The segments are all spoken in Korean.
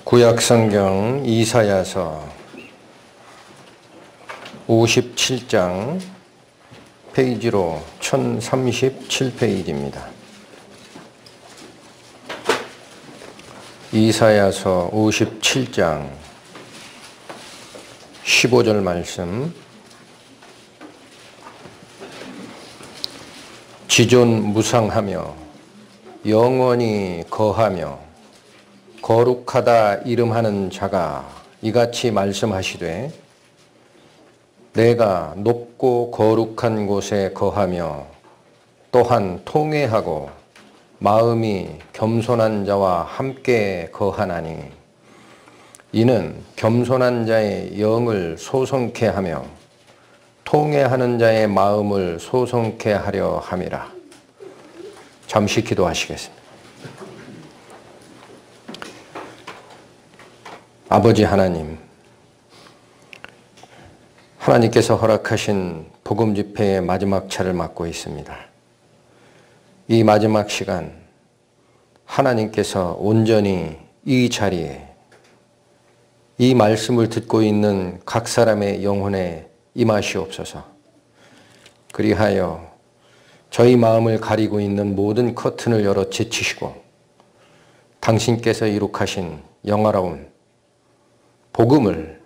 구약성경 이사야서 57장 페이지로 1037페이지입니다. 이사야서 57장 15절 말씀. 지존무상하며 영원히 거하며 거룩하다 이름하는 자가 이같이 말씀하시되 내가 높고 거룩한 곳에 거하며 또한 통회하고 마음이 겸손한 자와 함께 거하나니 이는 겸손한 자의 영을 소성케 하며 통회하는 자의 마음을 소성케 하려 함이라. 잠시 기도하시겠습니다. 아버지 하나님, 하나님께서 허락하신 복음 집회의 마지막 차를 맡고 있습니다. 이 마지막 시간 하나님께서 온전히 이 자리에 이 말씀을 듣고 있는 각 사람의 영혼에 임하시옵소서. 그리하여 저희 마음을 가리고 있는 모든 커튼을 열어 제치시고 당신께서 이룩하신 영화로운 복음을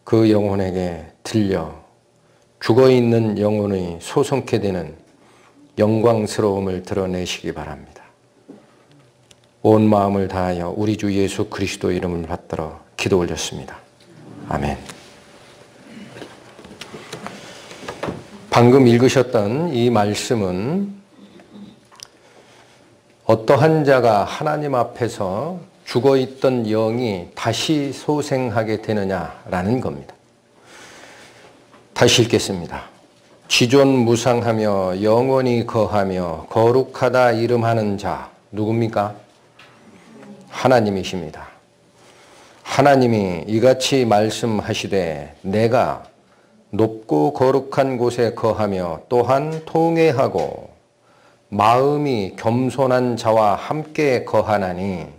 그 영혼에게 들려 죽어있는 영혼의 소성케 되는 영광스러움을 드러내시기 바랍니다. 온 마음을 다하여 우리 주 예수 그리스도 이름을 받들어 기도 올렸습니다. 아멘. 방금 읽으셨던 이 말씀은 어떠한 자가 하나님 앞에서 죽어있던 영이 다시 소생하게 되느냐라는 겁니다. 다시 읽겠습니다. 지존무상하며 영원히 거하며 거룩하다 이름하는 자 누굽니까? 하나님이십니다. 하나님이 이같이 말씀하시되 내가 높고 거룩한 곳에 거하며 또한 통회하고 마음이 겸손한 자와 함께 거하나니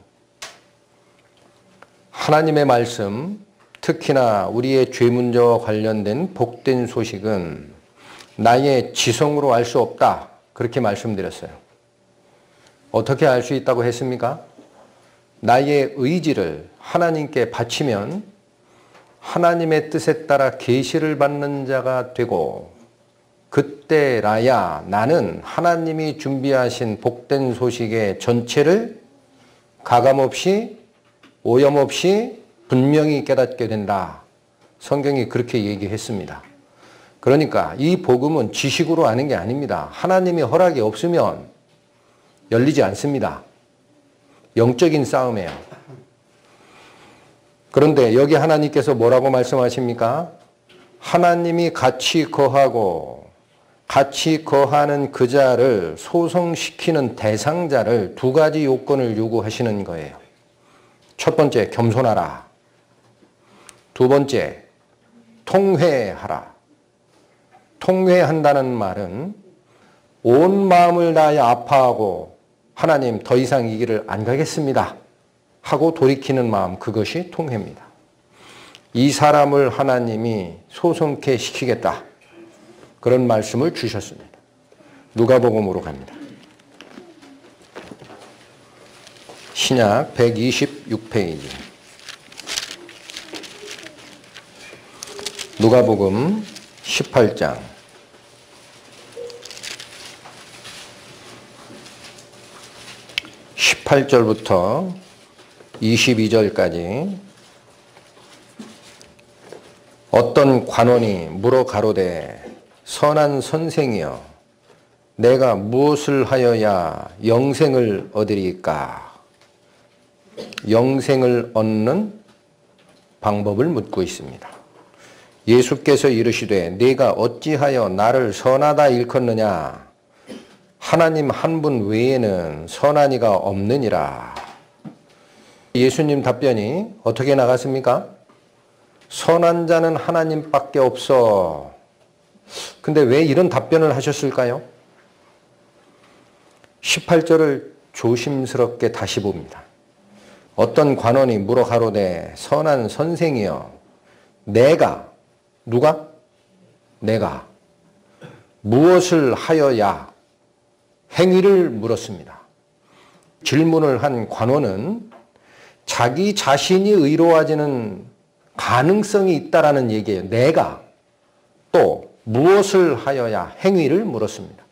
하나님의 말씀, 특히나 우리의 죄 문제와 관련된 복된 소식은 나의 지성으로 알 수 없다. 그렇게 말씀드렸어요. 어떻게 알 수 있다고 했습니까? 나의 의지를 하나님께 바치면 하나님의 뜻에 따라 계시를 받는 자가 되고 그때라야 나는 하나님이 준비하신 복된 소식의 전체를 가감없이 오염 없이 분명히 깨닫게 된다. 성경이 그렇게 얘기했습니다. 그러니까 이 복음은 지식으로 아는 게 아닙니다. 하나님의 허락이 없으면 열리지 않습니다. 영적인 싸움이에요. 그런데 여기 하나님께서 뭐라고 말씀하십니까? 하나님이 같이 거하고 같이 거하는 그 자를 소성시키는 대상자를 두 가지 요건을 요구하시는 거예요. 첫 번째, 겸손하라. 두 번째, 통회하라. 통회한다는 말은 온 마음을 다하여 아파하고 하나님 더 이상 이 길을 안 가겠습니다 하고 돌이키는 마음, 그것이 통회입니다. 이 사람을 하나님이 소성케 시키겠다. 그런 말씀을 주셨습니다. 누가복음으로 갑니다. 신약 126페이지. 누가복음 18장. 18절부터 22절까지 어떤 관원이 물어 가로되 선한 선생이여 내가 무엇을 하여야 영생을 얻으리까? 영생을 얻는 방법을 묻고 있습니다. 예수께서 이르시되 네가 어찌하여 나를 선하다 일컫느냐? 하나님 한 분 외에는 선한 이가 없느니라. 예수님 답변이 어떻게 나갔습니까? 선한 자는 하나님밖에 없어. 근데 왜 이런 답변을 하셨을까요? 18절을 조심스럽게 다시 봅니다. 어떤 관원이 물어 가로되 선한 선생이여 내가 누가? 내가 무엇을 하여야 행위를 물었습니다. 질문을 한 관원은 자기 자신이 의로워지는 가능성이 있다라는 얘기예요. 내가 또 무엇을 하여야 행위를 물었습니다.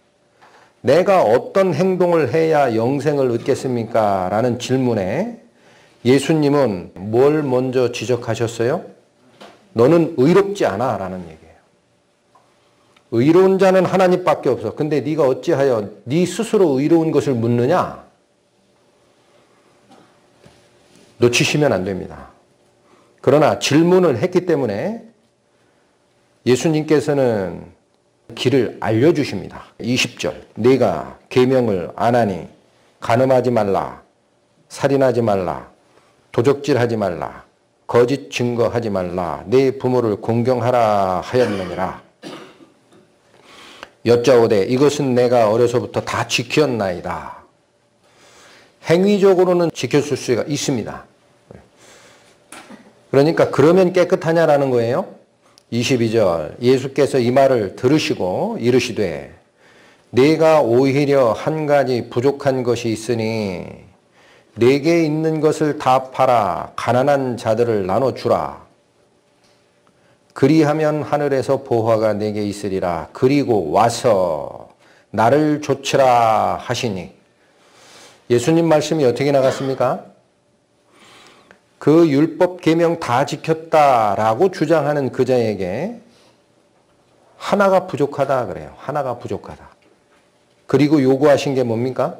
내가 어떤 행동을 해야 영생을 얻겠습니까? 라는 질문에 예수님은 뭘 먼저 지적하셨어요? 너는 의롭지 않아 라는 얘기예요. 의로운 자는 하나님밖에 없어. 근데 네가 어찌하여 네 스스로 의로운 것을 묻느냐? 놓치시면 안 됩니다. 그러나 질문을 했기 때문에 예수님께서는 길을 알려주십니다. 20절 네가 계명을 안 하니 간음하지 말라, 살인하지 말라, 도적질하지 말라, 거짓 증거하지 말라, 네 부모를 공경하라 하였느니라. 여짜오되 이것은 내가 어려서부터 다 지켰나이다. 행위적으로는 지켰을 수가 있습니다. 그러니까 그러면 깨끗하냐라는 거예요. 22절 예수께서 이 말을 들으시고 이르시되 내가 오히려 한 가지 부족한 것이 있으니 내게 있는 것을 다 팔아 가난한 자들을 나눠주라. 그리하면 하늘에서 보화가 내게 있으리라. 그리고 와서 나를 좇으라 하시니. 예수님 말씀이 어떻게 나갔습니까? 그 율법 계명 다 지켰다라고 주장하는 그자에게 하나가 부족하다 그래요. 하나가 부족하다. 그리고 요구하신 게 뭡니까?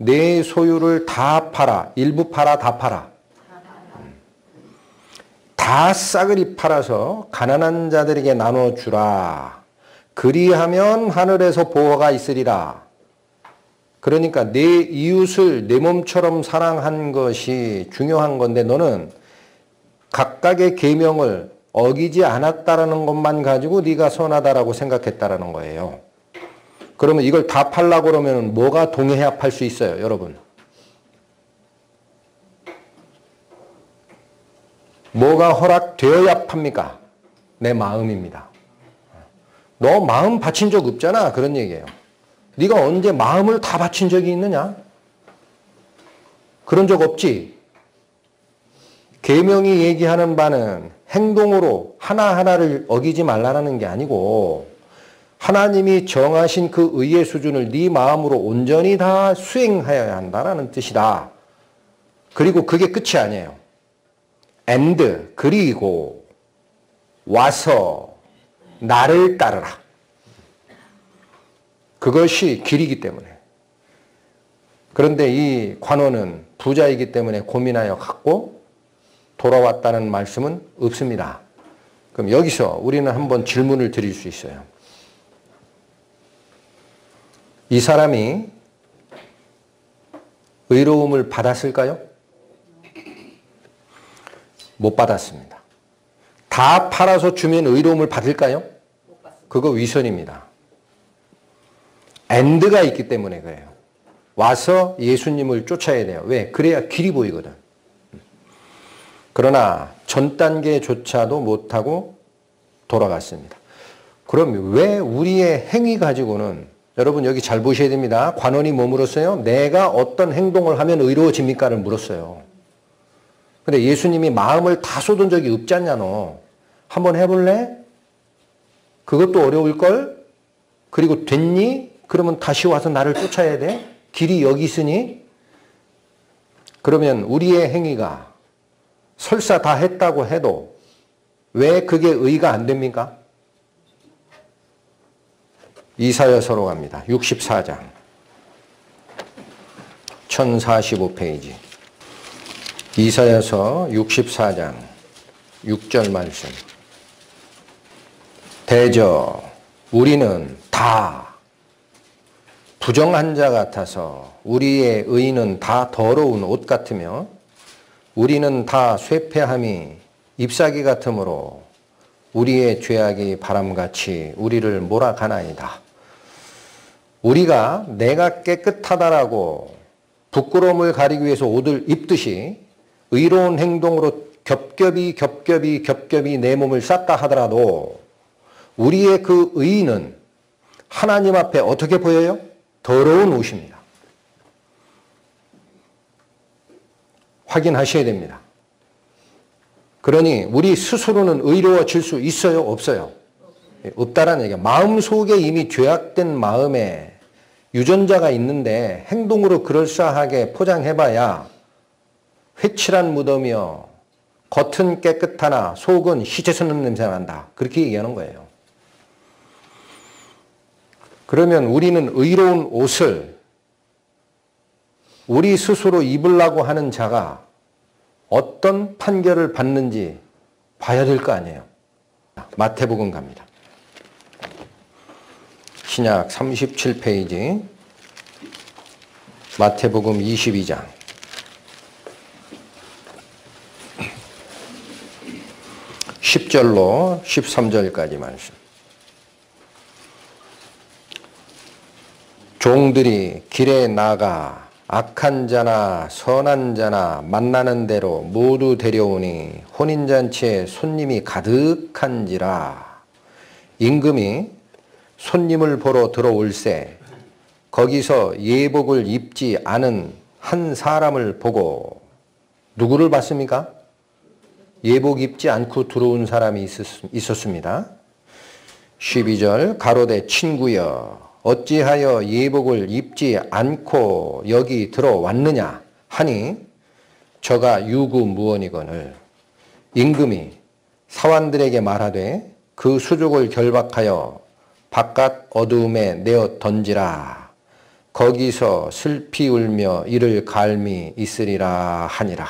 내 소유를 다 팔아. 일부 팔아, 다 팔아. 다 싸그리 팔아서 가난한 자들에게 나눠주라. 그리하면 하늘에서 보호가 있으리라. 그러니까 내 이웃을 내 몸처럼 사랑한 것이 중요한 건데 너는 각각의 계명을 어기지 않았다라는 것만 가지고 네가 선하다라고 생각했다라는 거예요. 그러면 이걸 다 팔라고 그러면 뭐가 동해야 팔 수 있어요, 여러분? 뭐가 허락되어야 팝니까? 내 마음입니다. 너 마음 바친 적 없잖아. 그런 얘기예요. 네가 언제 마음을 다 바친 적이 있느냐? 그런 적 없지. 계명이 얘기하는 바는 행동으로 하나하나를 어기지 말라는 게 아니고 하나님이 정하신 그 의의 수준을 네 마음으로 온전히 다 수행하여야 한다는 뜻이다. 그리고 그게 끝이 아니에요. and 그리고 와서 나를 따르라. 그것이 길이기 때문에. 그런데 이 관원은 부자이기 때문에 고민하여 갔고 돌아왔다는 말씀은 없습니다. 그럼 여기서 우리는 한번 질문을 드릴 수 있어요. 이 사람이 의로움을 받았을까요? 못 받았습니다. 다 팔아서 주면 의로움을 받을까요? 그거 위선입니다. and가 있기 때문에 그래요. 와서 예수님을 쫓아야 돼요. 왜? 그래야 길이 보이거든. 그러나 전 단계조차도 못하고 돌아갔습니다. 그럼 왜 우리의 행위 가지고는, 여러분 여기 잘 보셔야 됩니다. 관원이 뭐 물었어요? 내가 어떤 행동을 하면 의로워집니까를 물었어요. 근데 예수님이 마음을 다 쏟은 적이 없지 않냐 너. 한번 해볼래? 그것도 어려울걸? 그리고 됐니? 그러면 다시 와서 나를 쫓아야 돼? 길이 여기 있으니? 그러면 우리의 행위가 설사 다 했다고 해도 왜 그게 의가 안 됩니까? 이사야서로 갑니다. 64장 1045페이지 이사야서 64장 6절 말씀. 대저 우리는 다 부정한 자 같아서 우리의 의는 다 더러운 옷 같으며 우리는 다 쇠폐함이 잎사귀 같으므로 우리의 죄악이 바람같이 우리를 몰아가나이다. 우리가 내가 깨끗하다라고 부끄러움을 가리기 위해서 옷을 입듯이 의로운 행동으로 겹겹이 내 몸을 쌌다 하더라도 우리의 그 의는 하나님 앞에 어떻게 보여요? 더러운 옷입니다. 확인하셔야 됩니다. 그러니 우리 스스로는 의로워질 수 있어요? 없어요? 없다라는 얘기야. 마음속에 이미 죄악된 마음에 유전자가 있는데 행동으로 그럴싸하게 포장해봐야 회칠한 무덤이요, 겉은 깨끗하나 속은 희재스러운 냄새가 난다. 그렇게 얘기하는 거예요. 그러면 우리는 의로운 옷을 우리 스스로 입으려고 하는 자가 어떤 판결을 받는지 봐야 될 거 아니에요. 마태복음 갑니다. 신약 37페이지, 마태복음 22장. 10절로 13절까지 말씀. 종들이 길에 나가 악한 자나 선한 자나 만나는 대로 모두 데려오니 혼인잔치에 손님이 가득한지라. 임금이 손님을 보러 들어올세 거기서 예복을 입지 않은 한 사람을 보고, 누구를 봤습니까? 예복 입지 않고 들어온 사람이 있었습니다. 12절, 가로되 친구여 어찌하여 예복을 입지 않고 여기 들어왔느냐 하니 저가 유구무원이거늘. 임금이 사환들에게 말하되 그 수족을 결박하여 바깥 어두움에 내어 던지라. 거기서 슬피 울며 이를 갈미 있으리라 하니라.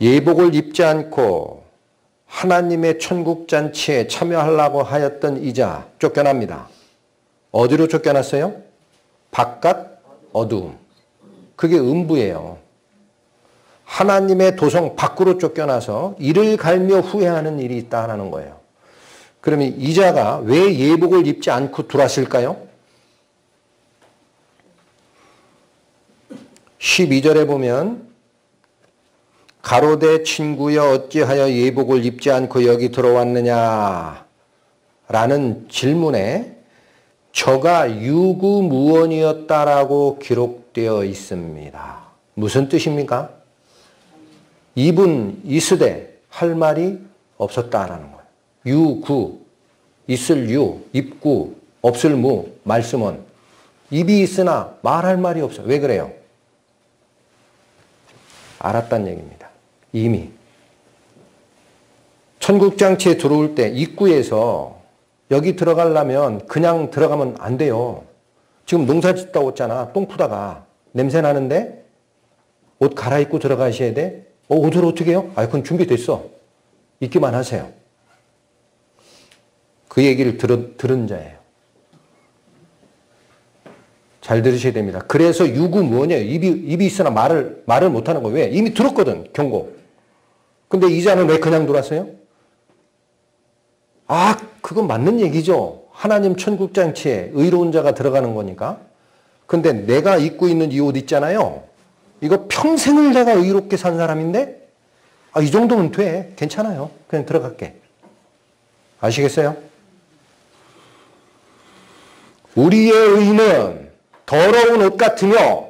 예복을 입지 않고 하나님의 천국잔치에 참여하려고 하였던 이자 쫓겨납니다. 어디로 쫓겨났어요? 바깥 어두움. 그게 음부예요. 하나님의 도성 밖으로 쫓겨나서 이를 갈며 후회하는 일이 있다는 거예요. 그러면 이자가 왜 예복을 입지 않고 들어왔을까요? 12절에 보면 가로되 친구여 어찌하여 예복을 입지 않고 여기 들어왔느냐 라는 질문에 저가 유구무원이었다라고 기록되어 있습니다. 무슨 뜻입니까? 입은 있으되 할 말이 없었다라는 거예요. 유구, 있을 유, 입구, 없을 무, 말씀은 입이 있으나 말할 말이 없어요. 왜 그래요? 알았다는 얘기입니다. 이미 천국장치에 들어올 때 입구에서 여기 들어가려면 그냥 들어가면 안 돼요. 지금 농사 짓다 왔잖아. 똥 푸다가 냄새 나는데 옷 갈아입고 들어가셔야 돼. 옷을 어떻게 해요? 그건 준비됐어. 입기만 하세요. 그 얘기를 들은 자예요. 잘 들으셔야 됩니다. 그래서 유구무원이에요. 입이 있으나 말을 못하는 거예요. 왜? 이미 들었거든, 경고. 근데 이자는 왜 그냥 들어왔어요? 그건 맞는 얘기죠. 하나님 천국잔치에 의로운 자가 들어가는 거니까. 근데 내가 입고 있는 이 옷 있잖아요. 이거 평생을 내가 의롭게 산 사람인데 이 정도면 돼. 괜찮아요. 그냥 들어갈게. 아시겠어요? 우리의 의는 더러운 옷 같으며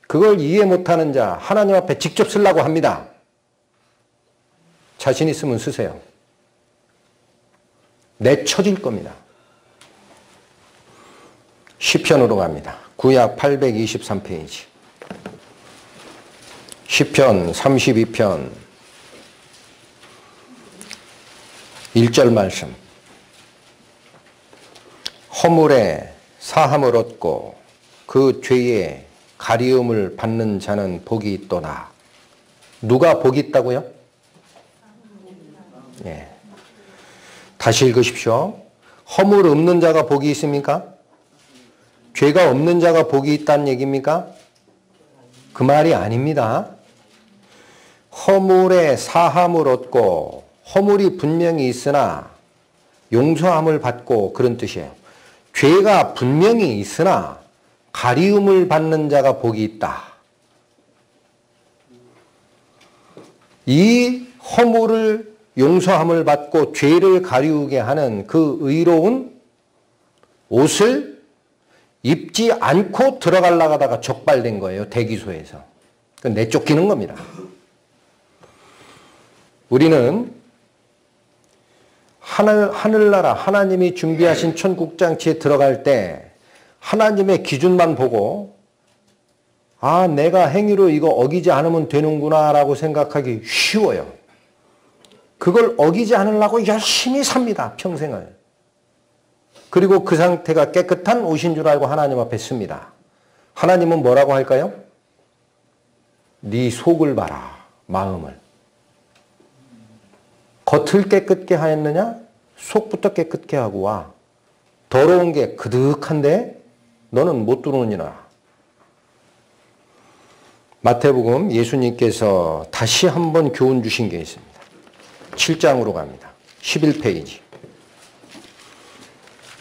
그걸 이해 못하는 자 하나님 앞에 직접 쓰려고 합니다. 자신 있으면 쓰세요. 내쳐질 겁니다. 시편으로 갑니다. 구약 823페이지. 시편 32편 1절 말씀. 허물에 사함을 얻고 그 죄에 가리움을 받는 자는 복이 있도다. 누가 복이 있다고요? 예. 다시 읽으십시오. 허물 없는 자가 복이 있습니까? 죄가 없는 자가 복이 있다는 얘기입니까? 그 말이 아닙니다. 허물에 사함을 얻고 허물이 분명히 있으나 용서함을 받고 그런 뜻이에요. 죄가 분명히 있으나 가리움을 받는 자가 복이 있다. 이 허물을 용서함을 받고 죄를 가리우게 하는 그 의로운 옷을 입지 않고 들어가려고 하다가 적발된 거예요. 대기소에서. 내쫓기는 겁니다. 우리는 하늘나라 하나님이 준비하신 천국장치에 들어갈 때 하나님의 기준만 보고 아, 내가 행위로 이거 어기지 않으면 되는구나 라고 생각하기 쉬워요. 그걸 어기지 않으려고 열심히 삽니다. 평생을. 그리고 그 상태가 깨끗한 옷인 줄 알고 하나님 앞에 씁니다. 하나님은 뭐라고 할까요? 네 속을 봐라. 마음을. 겉을 깨끗게 하였느냐? 속부터 깨끗게 하고 와. 더러운 게 그득한데 너는 못 들어오느니라. 마태복음 예수님께서 다시 한번 교훈 주신 게 있습니다. 7장으로 갑니다. 11페이지.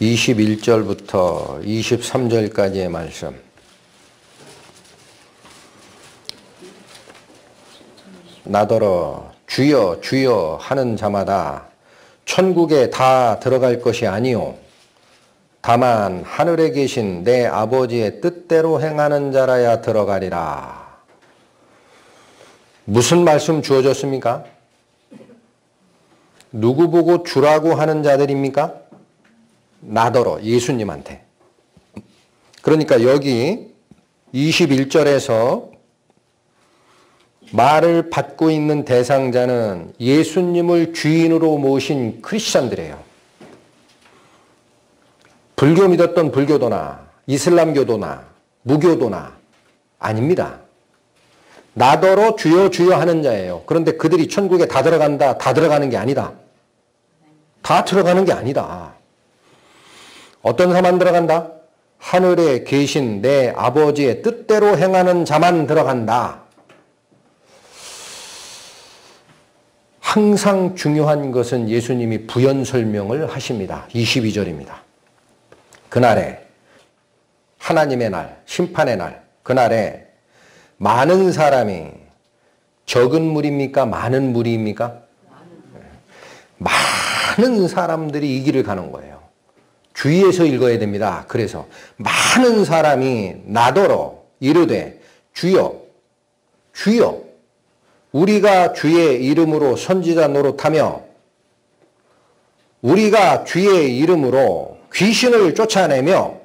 21절부터 23절까지의 말씀. 나더러 주여 주여 하는 자마다 천국에 다 들어갈 것이 아니요 다만 하늘에 계신 내 아버지의 뜻대로 행하는 자라야 들어가리라. 무슨 말씀 주어졌습니까? 누구 보고 주라고 하는 자들입니까? 나더러 예수님한테. 그러니까 여기 21절에서 말을 받고 있는 대상자는 예수님을 주인으로 모신 크리스찬들이에요. 불교 믿었던 불교도나 이슬람교도나 무교도나 아닙니다. 나더러 주여 주여 하는 자예요. 그런데 그들이 천국에 다 들어간다, 다 들어가는 게 아니다. 다 들어가는 게 아니다. 어떤 사람만 들어간다? 하늘에 계신 내 아버지의 뜻대로 행하는 자만 들어간다. 항상 중요한 것은 예수님이 부연 설명을 하십니다. 22절입니다. 그날에 하나님의 날, 심판의 날, 그날에 많은 사람이 적은 무리입니까? 많은 무리입니까? 많은 사람들이 이 길을 가는 거예요. 주의해서 읽어야 됩니다. 그래서 많은 사람이 나더러 이르되 주여 주여 우리가 주의 이름으로 선지자 노릇하며 우리가 주의 이름으로 귀신을 쫓아내며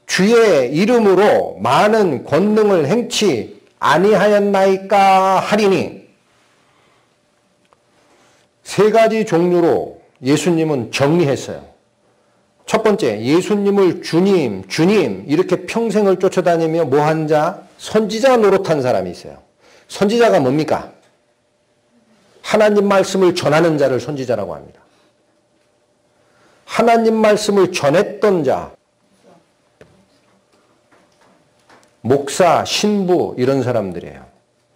주의 이름으로 많은 권능을 행치 아니하였나이까 하리니. 세 가지 종류로 예수님은 정리했어요. 첫 번째, 예수님을 주님, 주님 이렇게 평생을 쫓아다니며 뭐한 자? 선지자 노릇한 사람이 있어요. 선지자가 뭡니까? 하나님 말씀을 전하는 자를 선지자라고 합니다. 하나님 말씀을 전했던 자, 목사, 신부 이런 사람들이에요.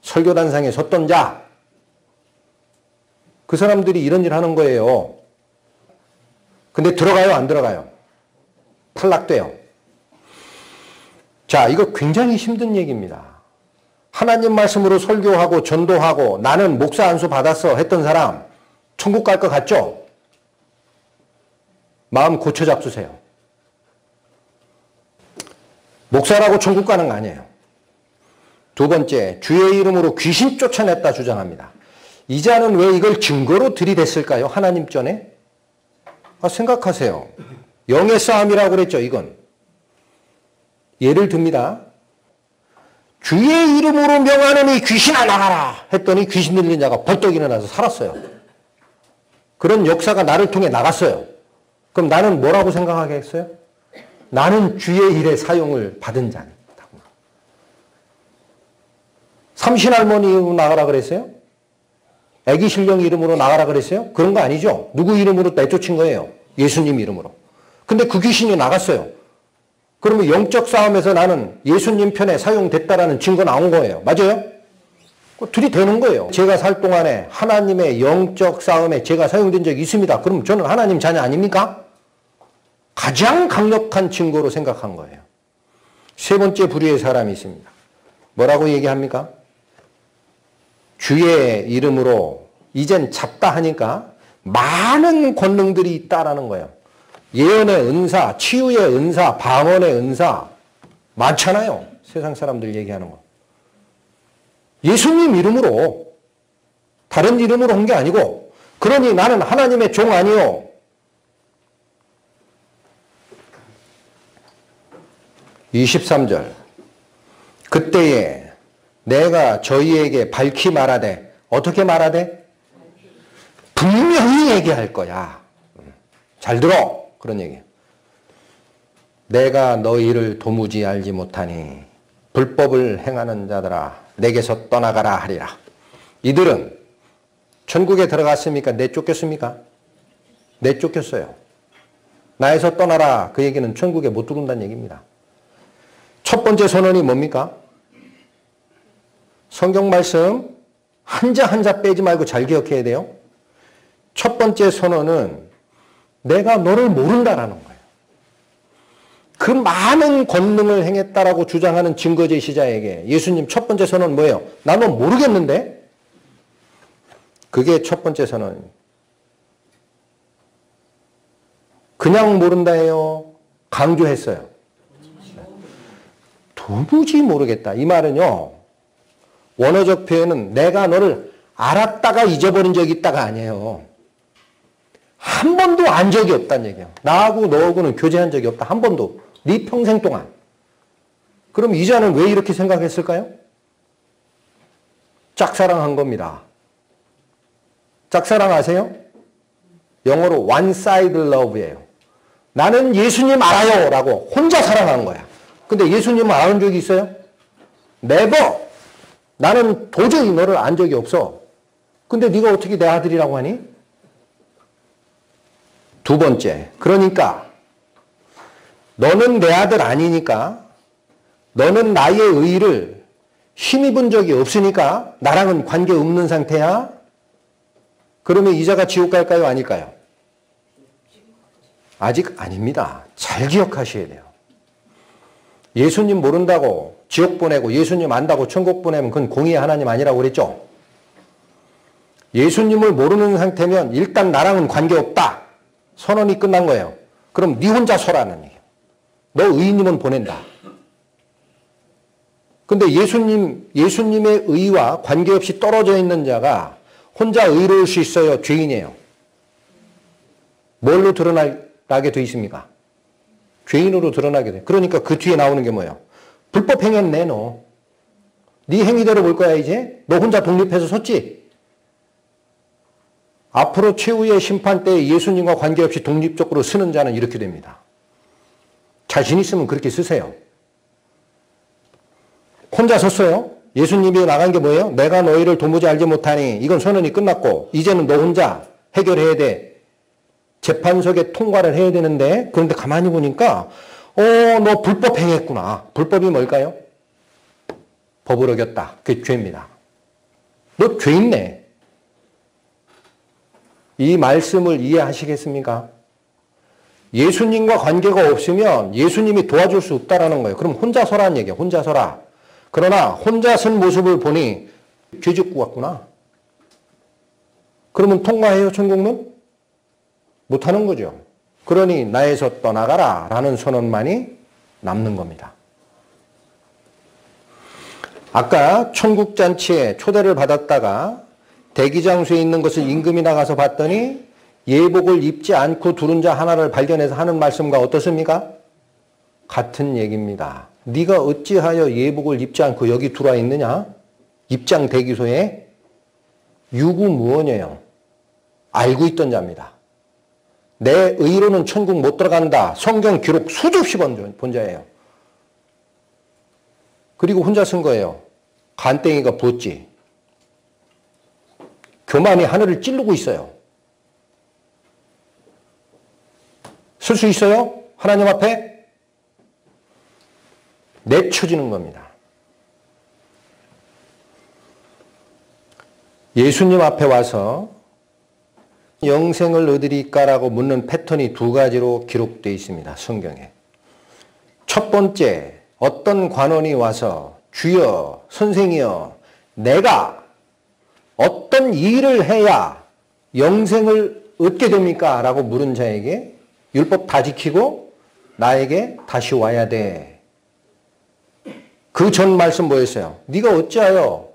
설교단상에 섰던 자, 그 사람들이 이런 일 하는 거예요. 근데 들어가요, 안 들어가요? 탈락돼요. 자, 이거 굉장히 힘든 얘기입니다. 하나님 말씀으로 설교하고 전도하고 나는 목사 안수 받았어 했던 사람 천국 갈 것 같죠? 마음 고쳐 잡수세요. 목사라고 천국 가는 거 아니에요. 두 번째, 주의 이름으로 귀신 쫓아냈다 주장합니다. 이 자는 왜 이걸 증거로 들이댔을까요? 하나님 전에? 생각하세요. 영의 싸움이라고 그랬죠, 이건. 예를 듭니다. 주의 이름으로 명하노니 귀신아 나가라 했더니 귀신 들린 자가 벌떡 일어나서 살았어요. 그런 역사가 나를 통해 나갔어요. 그럼 나는 뭐라고 생각하겠어요? 나는 주의 일에 사용을 받은 자다. 삼신할머니 이름으로 나가라 그랬어요? 애기 신령 이름으로 나가라 그랬어요? 그런 거 아니죠. 누구 이름으로 내쫓은 거예요? 예수님 이름으로. 근데 그 귀신이 나갔어요. 그러면 영적 싸움에서 나는 예수님 편에 사용됐다라는 증거 나온 거예요. 맞아요? 들이대는 거예요. 제가 살 동안에 하나님의 영적 싸움에 제가 사용된 적이 있습니다. 그럼 저는 하나님 자녀 아닙니까? 가장 강력한 증거로 생각한 거예요. 세 번째 부류의 사람이 있습니다. 뭐라고 얘기합니까? 주의 이름으로 이젠 잡다 하니까 많은 권능들이 있다라는 거예요. 예언의 은사, 치유의 은사, 방언의 은사 많잖아요. 세상 사람들 얘기하는 거. 예수님 이름으로 다른 이름으로 한 게 아니고 그러니 나는 하나님의 종 아니요. (23절) 그때에 내가 저희에게 밝히 말하되 어떻게 말하되? 분명히 얘기할 거야. 잘 들어. 그런 얘기예요. 내가 너희를 도무지 알지 못하니 불법을 행하는 자들아 내게서 떠나가라 하리라. 이들은 천국에 들어갔습니까? 내쫓겼습니까? 내쫓겼어요. 나에서 떠나라. 그 얘기는 천국에 못 들어온다는 얘기입니다. 첫 번째 선언이 뭡니까? 성경 말씀 한자 한자 빼지 말고 잘 기억해야 돼요. 첫 번째 선언은 내가 너를 모른다라는 거예요. 그 많은 권능을 행했다라고 주장하는 증거 제시자에게 예수님 첫 번째 선언은 뭐예요? 나 너 모르겠는데? 그게 첫 번째 선언입니다. 그냥 모른다예요? 강조했어요. 도무지 모르겠다. 이 말은요. 원어적 표현은 내가 너를 알았다가 잊어버린 적이 있다가 아니에요. 한 번도 안 적이 없다는 얘기예요. 나하고 너하고는 교제한 적이 없다. 한 번도. 네 평생 동안. 그럼 이자는 왜 이렇게 생각했을까요? 짝사랑한 겁니다. 짝사랑 아세요? 영어로 one side love예요. 나는 예수님 알아요 라고 혼자 사랑한 거야. 근데 예수님을 알아본 적이 있어요? never. 나는 도저히 너를 안 적이 없어. 근데 네가 어떻게 내 아들이라고 하니? 두 번째, 그러니까 너는 내 아들 아니니까 너는 나의 의를 힘입은 적이 없으니까 나랑은 관계없는 상태야? 그러면 이자가 지옥 갈까요? 아닐까요? 아직 아닙니다. 잘 기억하셔야 돼요. 예수님 모른다고 지옥 보내고 예수님 안다고 천국 보내면 그건 공의의 하나님 아니라고 그랬죠? 예수님을 모르는 상태면 일단 나랑은 관계없다. 선언이 끝난 거예요. 그럼 네 혼자 서라는 얘기예요. 너 의인님은 보낸다. 근데 예수님의 의와 관계없이 떨어져 있는 자가 혼자 의로울 수 있어요? 죄인이에요? 뭘로 드러나게 돼 있습니까? 죄인으로 드러나게 돼. 그러니까 그 뒤에 나오는 게 뭐예요? 불법 행했네 너. 네 행위대로 볼 거야 이제? 너 혼자 독립해서 섰지? 앞으로 최후의 심판 때 예수님과 관계없이 독립적으로 서는 자는 이렇게 됩니다. 자신 있으면 그렇게 쓰세요. 혼자 섰어요. 예수님이 나간 게 뭐예요? 내가 너희를 도무지 알지 못하니 이건 선언이 끝났고 이제는 너 혼자 해결해야 돼. 재판석에 통과를 해야 되는데 그런데 가만히 보니까 너 불법 행했구나. 불법이 뭘까요? 법을 어겼다. 그게 죄입니다. 너 죄 있네. 이 말씀을 이해하시겠습니까? 예수님과 관계가 없으면 예수님이 도와줄 수 없다라는 거예요. 그럼 혼자 서라는 얘기예요. 혼자 서라. 그러나 혼자 선 모습을 보니 죄짓고 같구나. 그러면 통과해요, 천국문? 못하는 거죠. 그러니 나에서 떠나가라 라는 선언만이 남는 겁니다. 아까 천국잔치에 초대를 받았다가 대기장소에 있는 것을 임금이 나가서 봤더니 예복을 입지 않고 두른 자 하나를 발견해서 하는 말씀과 어떻습니까? 같은 얘기입니다. 네가 어찌하여 예복을 입지 않고 여기 들어와 있느냐? 입장 대기소에 유구무원이에요. 알고 있던 자입니다. 내 의로는 천국 못 들어간다. 성경 기록 수없이 본 자예요. 그리고 혼자 쓴 거예요. 간땡이가 부었지. 교만이 하늘을 찌르고 있어요. 쓸 수 있어요? 하나님 앞에? 내쳐지는 겁니다. 예수님 앞에 와서 영생을 얻으리까라고 묻는 패턴이 두 가지로 기록되어 있습니다. 성경에. 첫 번째, 어떤 관원이 와서 주여, 선생이여, 내가 어떤 일을 해야 영생을 얻게 됩니까? 라고 물은 자에게 율법 다 지키고 나에게 다시 와야 돼. 그 전 말씀 뭐였어요? 네가 어찌하여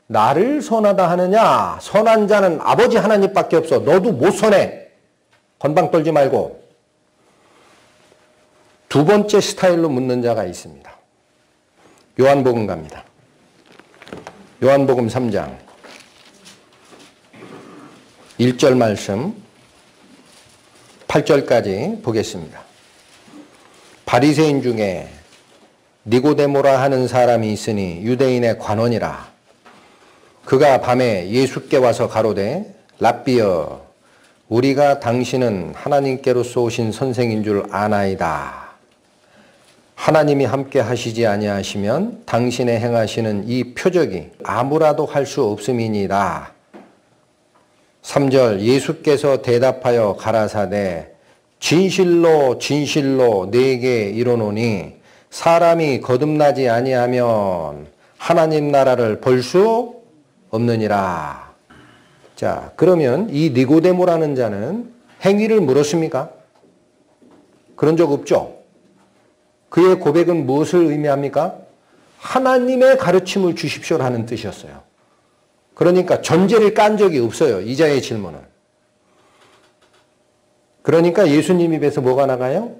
나를 선하다 하느냐? 선한 자는 아버지 하나님밖에 없어. 너도 못 선해. 건방 떨지 말고. 두 번째 스타일로 묻는 자가 있습니다. 요한복음 갑니다. 요한복음 3장 1절 말씀 8절까지 보겠습니다. 바리새인 중에 니고데모라 하는 사람이 있으니 유대인의 관원이라. 그가 밤에 예수께 와서 가로되 랍비여 우리가 당신은 하나님께로서 오신 선생인 줄 아나이다. 하나님이 함께 하시지 아니하시면 당신의 행하시는 이 표적이 아무라도 할 수 없음이니라. 3절 예수께서 대답하여 가라사대 진실로 진실로 네게 이르노니 사람이 거듭나지 아니하면 하나님 나라를 볼 수 없느니라. 자, 그러면 이 니고데모라는 자는 행위를 물었습니까? 그런 적 없죠? 그의 고백은 무엇을 의미합니까? 하나님의 가르침을 주십시오라는 뜻이었어요. 그러니까 전제를 깐 적이 없어요. 이자의 질문은. 그러니까 예수님 입에서 뭐가 나가요?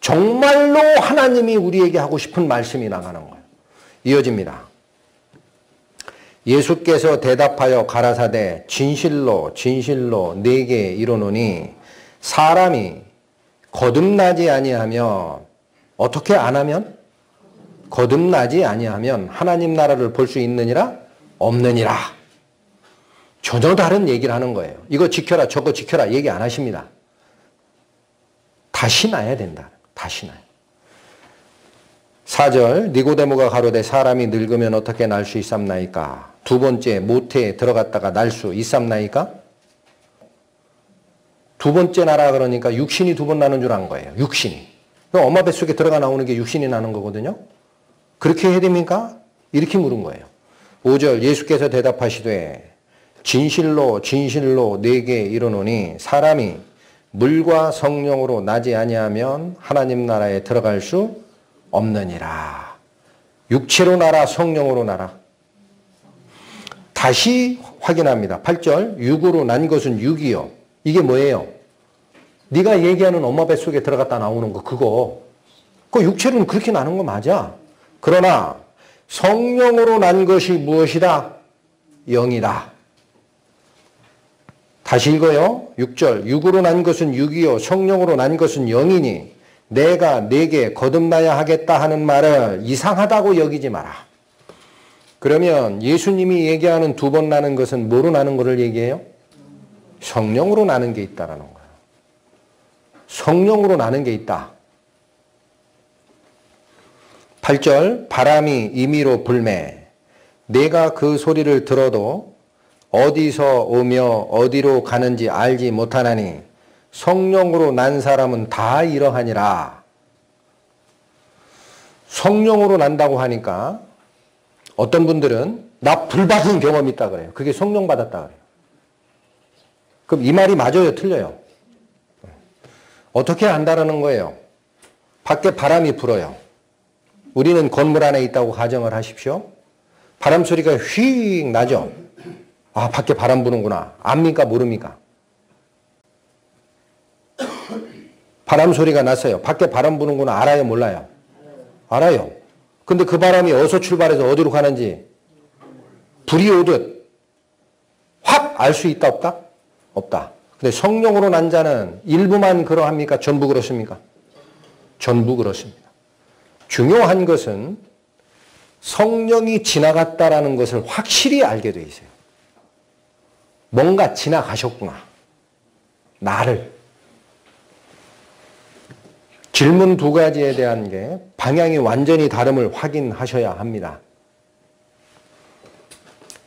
정말로 하나님이 우리에게 하고 싶은 말씀이 나가는 거예요. 이어집니다. 예수께서 대답하여 가라사대 진실로 진실로 네게 이르노니 사람이 거듭나지 아니하면 어떻게 안 하면? 거듭나지 아니하면 하나님 나라를 볼 수 있느니라? 없느니라. 전혀 다른 얘기를 하는 거예요. 이거 지켜라 저거 지켜라 얘기 안 하십니다. 다시 나야 된다. 다시 나요. 4절 니고데모가 가로되 사람이 늙으면 어떻게 날 수 있삼나이까? 두 번째 모태에 들어갔다가 날 수 있삼나이까? 두 번째 나라 그러니까 육신이 두 번 나는 줄 안 거예요. 육신이. 엄마 뱃속에 들어가 나오는 게 육신이 나는 거거든요. 그렇게 해야 됩니까? 이렇게 물은 거예요. 5절 예수께서 대답하시되 진실로 진실로 네게 이르노니 사람이 물과 성령으로 나지 아니하면 하나님 나라에 들어갈 수 없느니라. 육체로 나라 성령으로 나라. 다시 확인합니다. 8절 육으로 난 것은 육이요. 이게 뭐예요? 네가 얘기하는 엄마 뱃속에 들어갔다 나오는 거 그거. 그 육체로는 그렇게 나는 거 맞아. 그러나 성령으로 난 것이 무엇이다? 영이다. 다시 읽어요. 6절 육으로 난 것은 육이요 성령으로 난 것은 영이니 내가 네게 거듭나야 하겠다 하는 말을 이상하다고 여기지 마라. 그러면 예수님이 얘기하는 두 번 나는 것은 뭐로 나는 것을 얘기해요? 성령으로 나는 게 있다라는 거예요. 성령으로 나는 게 있다. 8절 바람이 임의로 불매 내가 그 소리를 들어도 어디서 오며 어디로 가는지 알지 못하나니 성령으로 난 사람은 다 이러하니라. 성령으로 난다고 하니까 어떤 분들은 나 불 받은 경험이 있다 그래요. 그게 성령 받았다 그래요. 그럼 이 말이 맞아요? 틀려요? 어떻게 안다라는 거예요? 밖에 바람이 불어요. 우리는 건물 안에 있다고 가정을 하십시오. 바람 소리가 휙 나죠? 아, 밖에 바람 부는구나. 압니까? 모릅니까? 바람 소리가 났어요. 밖에 바람 부는구나. 알아요? 몰라요? 알아요. 근데 그 바람이 어디서 출발해서 어디로 가는지 불이 오듯 확 알 수 있다 없다? 없다. 근데 성령으로 난 자는 일부만 그러합니까? 전부 그렇습니까? 전부 그렇습니다. 중요한 것은 성령이 지나갔다라는 것을 확실히 알게 돼 있어요. 뭔가 지나가셨구나. 나를. 질문 두 가지에 대한 게 방향이 완전히 다름을 확인하셔야 합니다.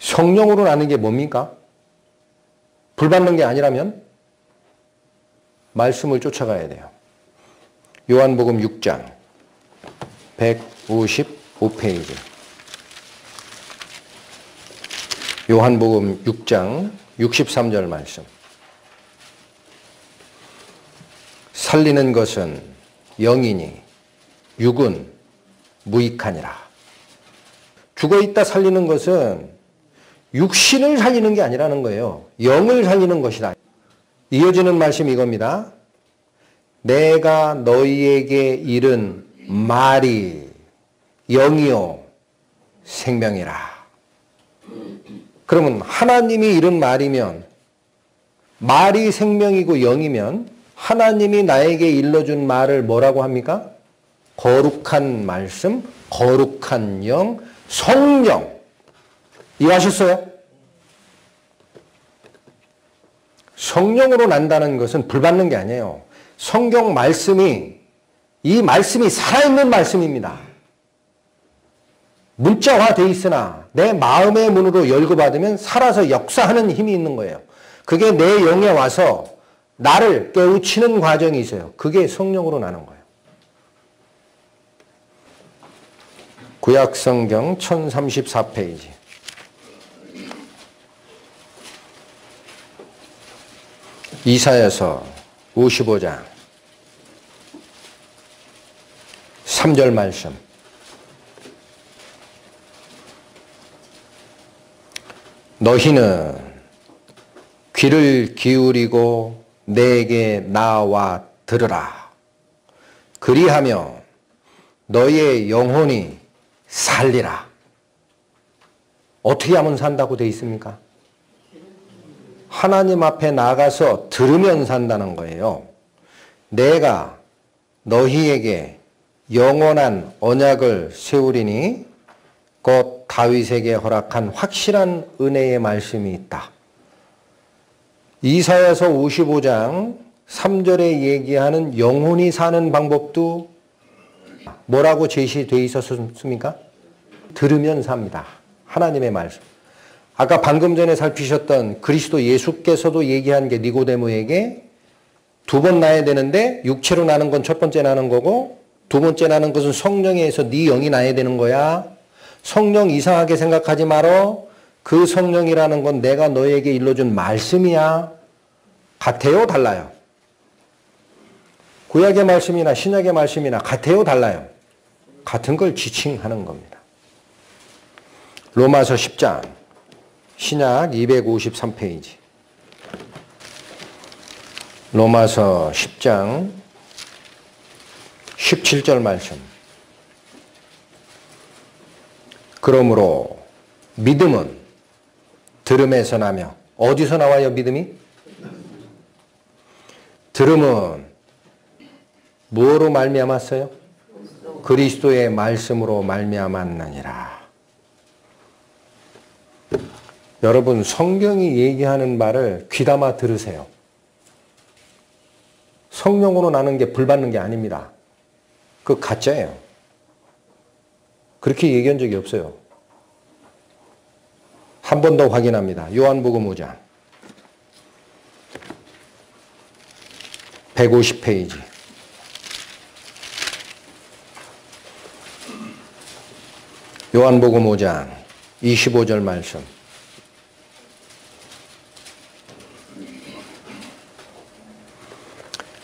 성령으로 나는 게 뭡니까? 불 받는 게 아니라면 말씀을 쫓아가야 돼요. 요한복음 6장 155페이지. 요한복음 6장 63절 말씀. 살리는 것은 영이니 육은 무익하니라. 죽어있다 살리는 것은 육신을 살리는 게 아니라는 거예요. 영을 살리는 것이다. 이어지는 말씀이 이겁니다. 내가 너희에게 이른 말이 영이요 생명이라. 그러면 하나님이 이른 말이면, 말이 생명이고 영이면 하나님이 나에게 일러준 말을 뭐라고 합니까? 거룩한 말씀, 거룩한 영, 성령. 이해하셨어요? 성령으로 난다는 것은 불받는 게 아니에요. 성경 말씀이, 이 말씀이 살아있는 말씀입니다. 문자화되어 있으나 내 마음의 문으로 열고 받으면 살아서 역사하는 힘이 있는 거예요. 그게 내 영에 와서 나를 깨우치는 과정이 있어요. 그게 성령으로 나는 거예요. 구약성경 1034페이지. 이사야서 55장 3절 말씀. 너희는 귀를 기울이고 내게 나와 들으라. 그리하며 너희의 영혼이 살리라. 어떻게 하면 산다고 되어 있습니까? 하나님 앞에 나가서 들으면 산다는 거예요. 내가 너희에게 영원한 언약을 세우리니 곧 다윗에게 허락한 확실한 은혜의 말씀이 있다. 이사야서 55장 3절에 얘기하는 영혼이 사는 방법도 뭐라고 제시되어 있었습니까? 들으면 삽니다. 하나님의 말씀. 아까 방금 전에 살피셨던 그리스도 예수께서도 얘기한 게 니고데모에게 두 번 나야 되는데 육체로 나는 건 첫 번째 나는 거고 두 번째 나는 것은 성령에 의해서 네 영이 나야 되는 거야. 성령 이상하게 생각하지 말어. 그 성령이라는 건 내가 너에게 일러준 말씀이야. 같아요? 달라요? 구약의 말씀이나 신약의 말씀이나 같아요? 달라요? 같은 걸 지칭하는 겁니다. 로마서 10장 신약 253페이지. 로마서 10장 17절 말씀. 그러므로 믿음은 들음에서 나며, 어디서 나와요 믿음이? 들음은 뭐로 말미암았어요? 그리스도의 말씀으로 말미암았느니라. 여러분 성경이 얘기하는 말을 귀담아 들으세요. 성령으로 나는 게 불받는 게 아닙니다. 그거 가짜예요. 그렇게 얘기한 적이 없어요. 한 번 더 확인합니다. 요한복음 5장 150페이지. 요한복음 5장 25절 말씀.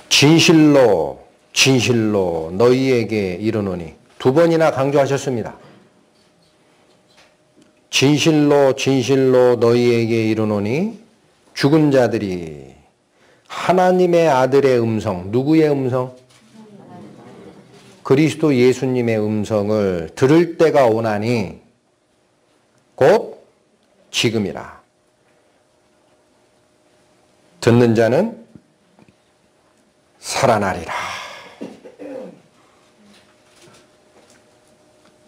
진실로 진실로 너희에게 이르노니, 두 번이나 강조하셨습니다. 진실로 진실로 너희에게 이르노니 죽은 자들이 하나님의 아들의 음성, 누구의 음성? 그리스도 예수님의 음성을 들을 때가 오나니 곧 지금이라. 듣는 자는 살아나리라.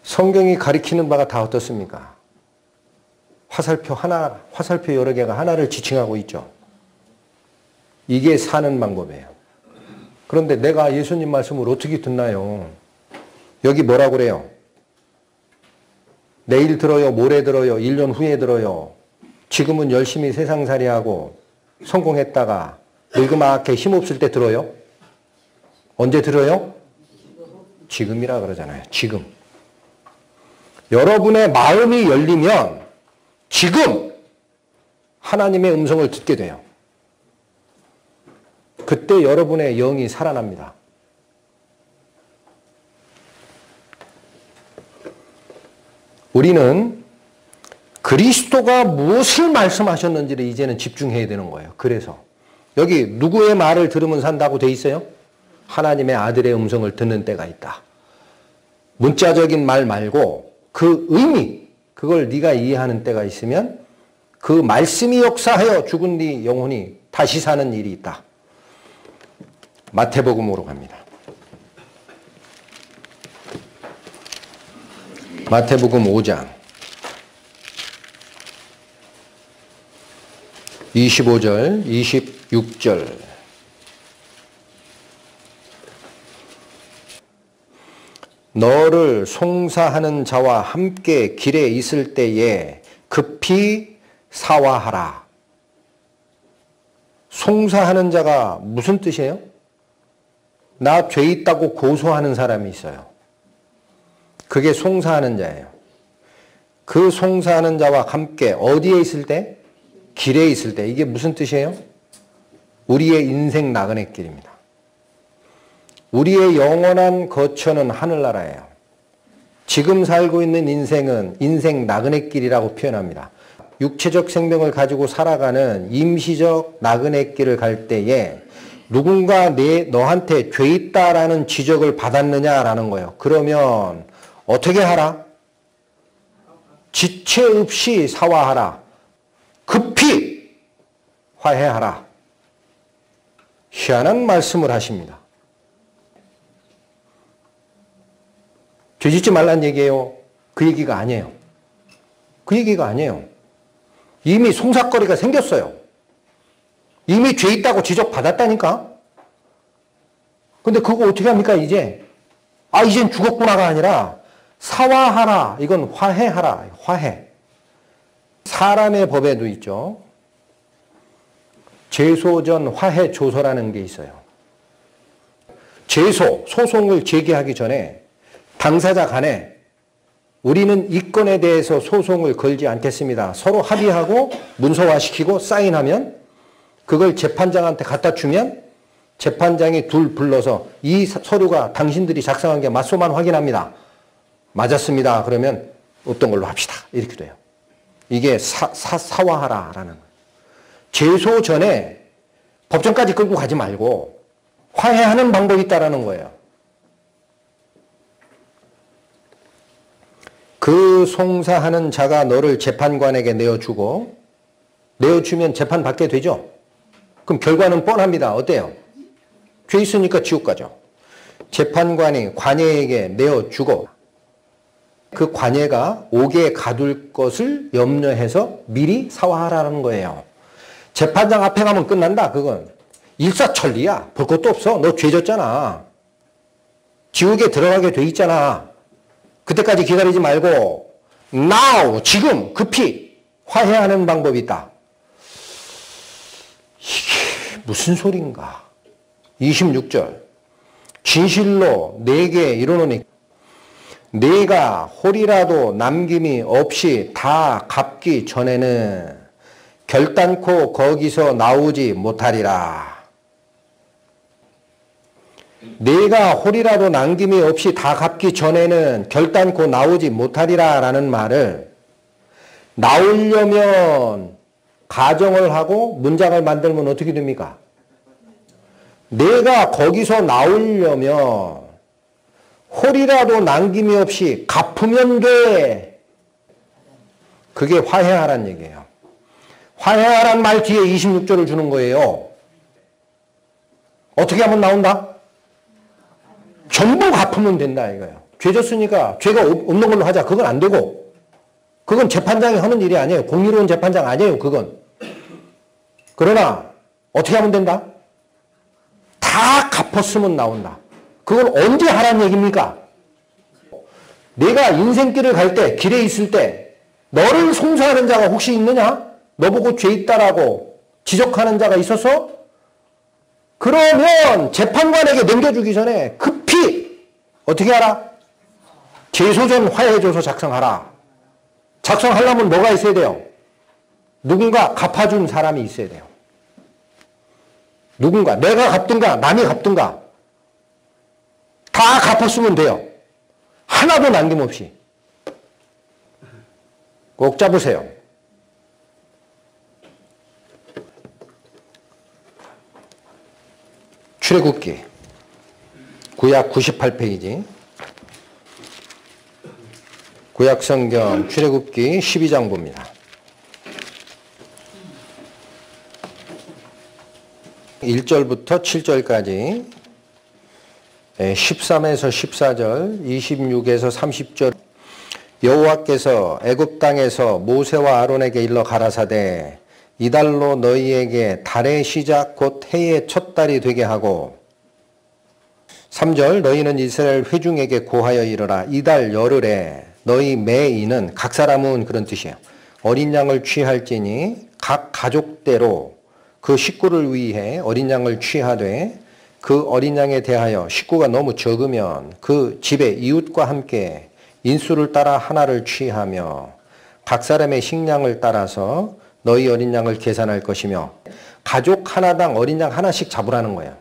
성경이 가리키는 바가 다 어떻습니까? 화살표 하나, 화살표 여러 개가 하나를 지칭하고 있죠. 이게 사는 방법이에요. 그런데 내가 예수님 말씀을 어떻게 듣나요? 여기 뭐라고 그래요? 내일 들어요, 모레 들어요, 1년 후에 들어요. 지금은 열심히 세상살이하고 성공했다가 늙그맣게 힘없을 때 들어요? 언제 들어요? 지금이라 그러잖아요. 지금. 여러분의 마음이 열리면 지금 하나님의 음성을 듣게 돼요. 그때 여러분의 영이 살아납니다. 우리는 그리스도가 무엇을 말씀하셨는지를 이제는 집중해야 되는 거예요. 그래서 여기 누구의 말을 들으면 산다고 돼 있어요? 하나님의 아들의 음성을 듣는 때가 있다. 문자적인 말 말고 그 의미, 그걸 네가 이해하는 때가 있으면 그 말씀이 역사하여 죽은 네 영혼이 다시 사는 일이 있다. 마태복음으로 갑니다. 마태복음 5장 25절, 26절. 너를 송사하는 자와 함께 길에 있을 때에 급히 사화하라. 송사하는 자가 무슨 뜻이에요? 나 죄 있다고 고소하는 사람이 있어요. 그게 송사하는 자예요. 그 송사하는 자와 함께 어디에 있을 때? 길에 있을 때. 이게 무슨 뜻이에요? 우리의 인생 나그네 길입니다. 우리의 영원한 거처는 하늘나라예요. 지금 살고 있는 인생은 인생 나그네 길이라고 표현합니다. 육체적 생명을 가지고 살아가는 임시적 나그네 길을 갈 때에 누군가 너한테 죄 있다라는 지적을 받았느냐라는 거예요. 그러면 어떻게 하라? 지체 없이 사화하라. 급히 화해하라. 희한한 말씀을 하십니다. 죄 짓지 말란 얘기예요. 그 얘기가 아니에요. 그 얘기가 아니에요. 이미 송사거리가 생겼어요. 이미 죄 있다고 지적받았다니까. 근데 그거 어떻게 합니까 이제? 아 이젠 죽었구나가 아니라 사화하라. 이건 화해하라. 화해. 사람의 법에도 있죠. 제소전 화해조서라는 게 있어요. 소송을 제기하기 전에 당사자 간에 우리는 이 건에 대해서 소송을 걸지 않겠습니다. 서로 합의하고 문서화시키고 사인하면 그걸 재판장한테 갖다 주면 재판장이 둘 불러서 이 서류가 당신들이 작성한 게 맞소만 확인합니다. 맞았습니다. 그러면 없던 걸로 합시다. 이렇게 돼요. 이게 사화하라라는 거예요. 제소 전에 법정까지 끌고 가지 말고 화해하는 방법이 있다라는 거예요. 그 송사하는 자가 너를 재판관에게 내어주고 내어주면 재판 받게 되죠. 그럼 결과는 뻔합니다. 어때요? 죄 있으니까 지옥 가죠. 재판관이 관예에게 내어주고 그 관예가 옥에 가둘 것을 염려해서 미리 사화하라는 거예요. 재판장 앞에 가면 끝난다. 그건 일사천리야. 볼 것도 없어. 너 죄 졌잖아. 지옥에 들어가게 돼 있잖아. 그때까지 기다리지 말고 now 지금 급히 화해하는 방법이 있다. 이게 무슨 소린가? 26절 진실로 내게 이르노니 내가 홀이라도 남김이 없이 다 갚기 전에는 결단코 거기서 나오지 못하리라. 내가 홀이라도 남김이 없이 다 갚기 전에는 결단코 나오지 못하리라 라는 말을 나오려면 가정을 하고 문장을 만들면 어떻게 됩니까? 내가 거기서 나오려면 홀이라도 남김이 없이 갚으면 돼. 그게 화해하란 얘기예요. 화해하란 말 뒤에 26절을 주는 거예요. 어떻게 하면 나온다? 전부 갚으면 된다 이거예요. 죄 졌으니까 죄가 없는 걸로 하자. 그건 안 되고 그건 재판장이 하는 일이 아니에요. 공의로운 재판장 아니에요. 그건. 그러나 어떻게 하면 된다? 다 갚았으면 나온다. 그걸 언제 하란 얘기입니까? 내가 인생길을 갈 때 길에 있을 때 너를 송사하는 자가 혹시 있느냐? 너보고 죄 있다라고 지적하는 자가 있었어? 그러면 재판관에게 넘겨주기 전에 급히 어떻게 하라? 제소전 화해조서 작성하라. 작성하려면 뭐가 있어야 돼요? 누군가 갚아준 사람이 있어야 돼요. 누군가 내가 갚든가 남이 갚든가 다 갚았으면 돼요. 하나도 남김없이. 꼭 잡으세요. 출애굽기 구약 98페이지 구약성경 출애굽기 12장 봅니다. 1절부터 7절까지 13에서 14절 26에서 30절 여호와께서 애굽 땅에서 모세와 아론에게 일러 가라사대 이달로 너희에게 달의 시작 곧 해의 첫 달이 되게 하고 3절 너희는 이스라엘 회중에게 고하여 이르라 이달 열흘에 너희 매인은 각 사람은 그런 뜻이에요. 어린 양을 취할지니 각 가족대로 그 식구를 위해 어린 양을 취하되 그 어린 양에 대하여 식구가 너무 적으면 그 집의 이웃과 함께 인수를 따라 하나를 취하며 각 사람의 식량을 따라서 너희 어린 양을 계산할 것이며 가족 하나당 어린 양 하나씩 잡으라는 거예요.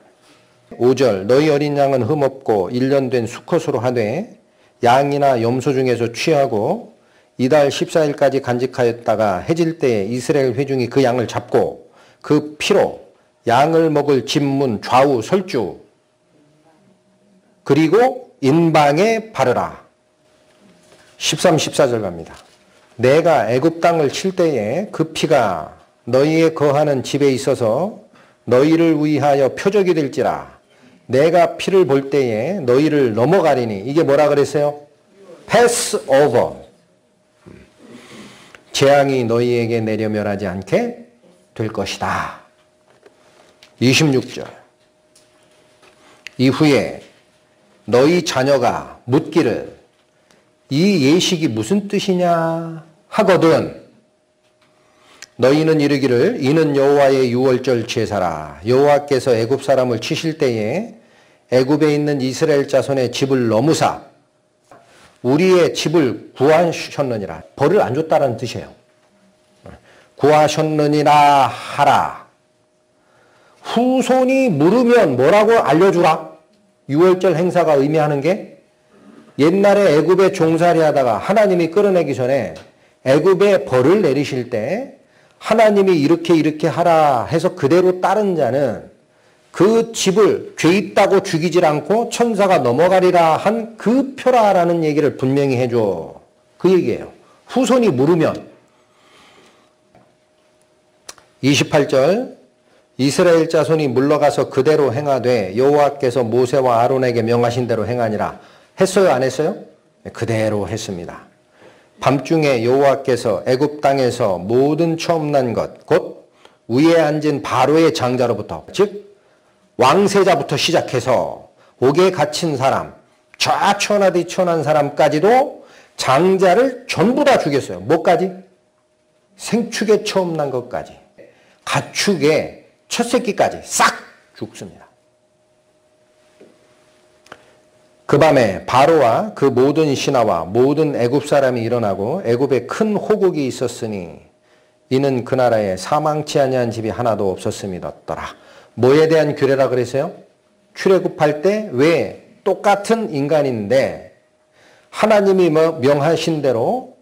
5절 너희 어린 양은 흠없고 1년 된 수컷으로 하되 양이나 염소 중에서 취하고 이달 14일까지 간직하였다가 해질 때에 이스라엘 회중이 그 양을 잡고 그 피로 양을 먹을 집문 좌우 설주 그리고 인방에 바르라. 13, 14절 갑니다. 내가 애굽 땅을 칠 때에 그 피가 너희의 거하는 집에 있어서 너희를 위하여 표적이 될지라. 내가 피를 볼 때에 너희를 넘어가리니. 이게 뭐라 그랬어요? pass over. 재앙이 너희에게 내려멸하지 않게 될 것이다. 26절 이후에 너희 자녀가 묻기를 이 예식이 무슨 뜻이냐 하거든 너희는 이르기를 이는 여호와의 유월절 제사라. 여호와께서 애굽 사람을 치실 때에 애굽에 있는 이스라엘 자손의 집을 넘으사 우리의 집을 구하셨느니라. 벌을 안 줬다라는 뜻이에요. 구하셨느니라 하라. 후손이 물으면 뭐라고 알려주라. 유월절 행사가 의미하는 게 옛날에 애굽에 종살이 하다가 하나님이 끌어내기 전에 애굽에 벌을 내리실 때 하나님이 이렇게 하라 해서 그대로 따른 자는 그 집을 죄 있다고 죽이질 않고 천사가 넘어가리라 한 그 표라라는 얘기를 분명히 해줘. 그 얘기예요. 후손이 물으면. 28절 이스라엘 자손이 물러가서 그대로 행하되 여호와께서 모세와 아론에게 명하신 대로 행하니라. 했어요 안 했어요? 그대로 했습니다. 밤중에 여호와께서 애굽 땅에서 모든 처음 난 것 곧 위에 앉은 바로의 장자로부터 즉 왕세자부터 시작해서 옥에 갇힌 사람 좌천하디 천한 사람까지도 장자를 전부 다 죽였어요. 뭐까지? 생축에 처음 난 것까지 가축의 첫 새끼까지 싹 죽습니다. 그 밤에 바로와 그 모든 신하와 모든 애굽 사람이 일어나고 애굽에 큰 호국이 있었으니 이는 그 나라에 사망치 아니한 집이 하나도 없었음이었더라. 뭐에 대한 규례라 그랬어요? 출애굽할 때 왜 똑같은 인간인데 하나님이 명하신 대로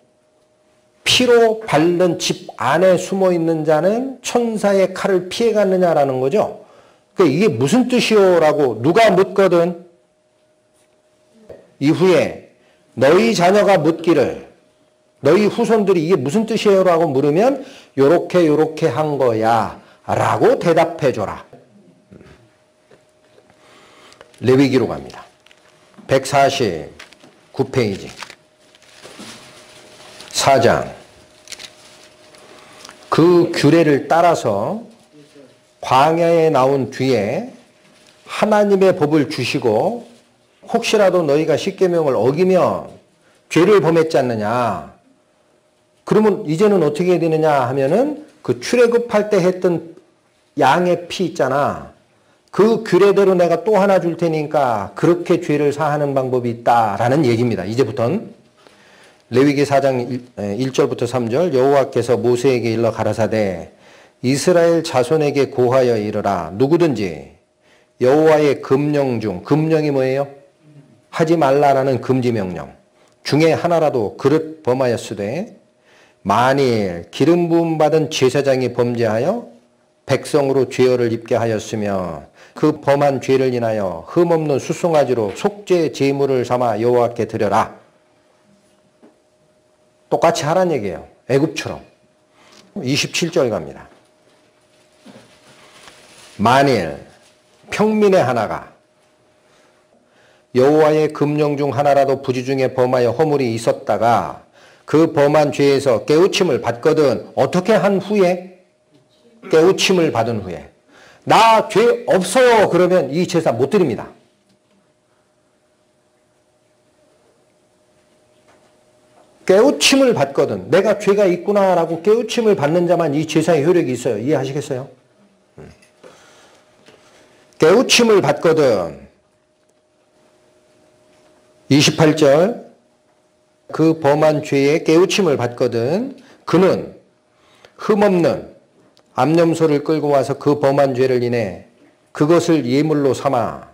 피로 밟는 집 안에 숨어 있는 자는 천사의 칼을 피해 갔느냐라는 거죠. 그러니까 이게 무슨 뜻이요라고 누가 묻거든. 이후에 너희 자녀가 묻기를 너희 후손들이 이게 무슨 뜻이에요라고 물으면 요렇게 한 거야 라고 대답해 줘라. 레위기로 갑니다. 149페이지 4장 그 규례를 따라서 광야에 나온 뒤에 하나님의 법을 주시고 혹시라도 너희가 십계명을 어기면 죄를 범했지 않느냐. 그러면 이제는 어떻게 해야 되느냐 하면은 그 출애굽할 때 했던 양의 피 있잖아. 그 규례대로 내가 또 하나 줄 테니까 그렇게 죄를 사하는 방법이 있다라는 얘기입니다. 이제부터는 레위기 4장 1절부터 3절 여호와께서 모세에게 일러 가라사대 이스라엘 자손에게 고하여 이르라 누구든지 여호와의 금령 중 금령이 뭐예요? 하지 말라라는 금지 명령 중에 하나라도 그릇 범하였으되 만일 기름 부음 받은 제사장이 범죄하여 백성으로 죄를 입게 하였으면 그 범한 죄를 인하여 흠없는 수송아지로 속죄 제물을 삼아 여호와께 드려라. 똑같이 하라는 얘기예요. 애굽처럼. 27절 갑니다. 만일 평민의 하나가 여호와의 금령 중 하나라도 부지 중에 범하여 허물이 있었다가 그 범한 죄에서 깨우침을 받거든 어떻게 한 후에? 깨우침을 받은 후에 나 죄 없어요 그러면 이 제사 못 드립니다. 깨우침을 받거든 내가 죄가 있구나라고 깨우침을 받는 자만 이 제사의 효력이 있어요. 이해하시겠어요? 깨우침을 받거든 28절 그 범한 죄에 깨우침을 받거든 그는 흠없는 암염소를 끌고 와서 그 범한 죄를 인해 그것을 예물로 삼아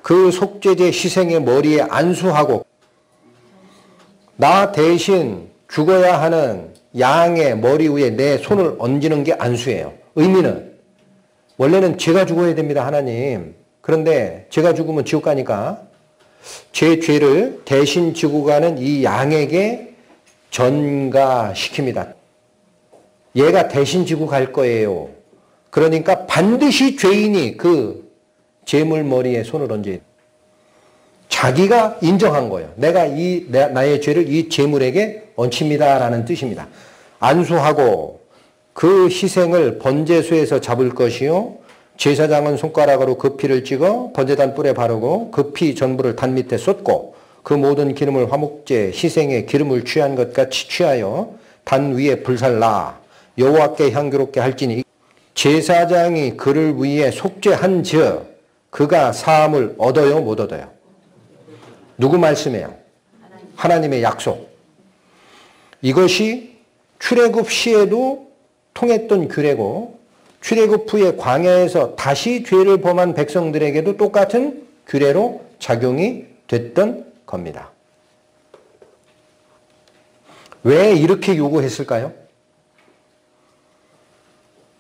그 속죄제 희생의 머리에 안수하고 나 대신 죽어야 하는 양의 머리 위에 내 손을 얹는 게 안수예요. 의미는 원래는 제가 죽어야 됩니다. 하나님. 그런데 제가 죽으면 지옥 가니까 제 죄를 대신 지고 가는 이 양에게 전가시킵니다. 얘가 대신 지고 갈 거예요. 그러니까 반드시 죄인이 그 제물 머리에 손을 얹어야 돼요. 자기가 인정한 거예요. 내가 나의 죄를 이 제물에게 얹힙니다라는 뜻입니다. 안수하고 그 희생을 번제소에서 잡을 것이요. 제사장은 손가락으로 그 피를 찍어 번제단 뿔에 바르고 그 피 전부를 단 밑에 쏟고 그 모든 기름을 화목제 희생의 기름을 취한 것 같이 취하여 단 위에 불살라 여호와께 향기롭게 할지니 제사장이 그를 위해 속죄한 즉 그가 사함을 얻어요 못 얻어요? 누구 말씀이에요? 하나님의 약속. 이것이 출애굽 시에도 통했던 규례고 출애굽 후에 광야에서 다시 죄를 범한 백성들에게도 똑같은 규례로 작용이 됐던 겁니다. 왜 이렇게 요구했을까요?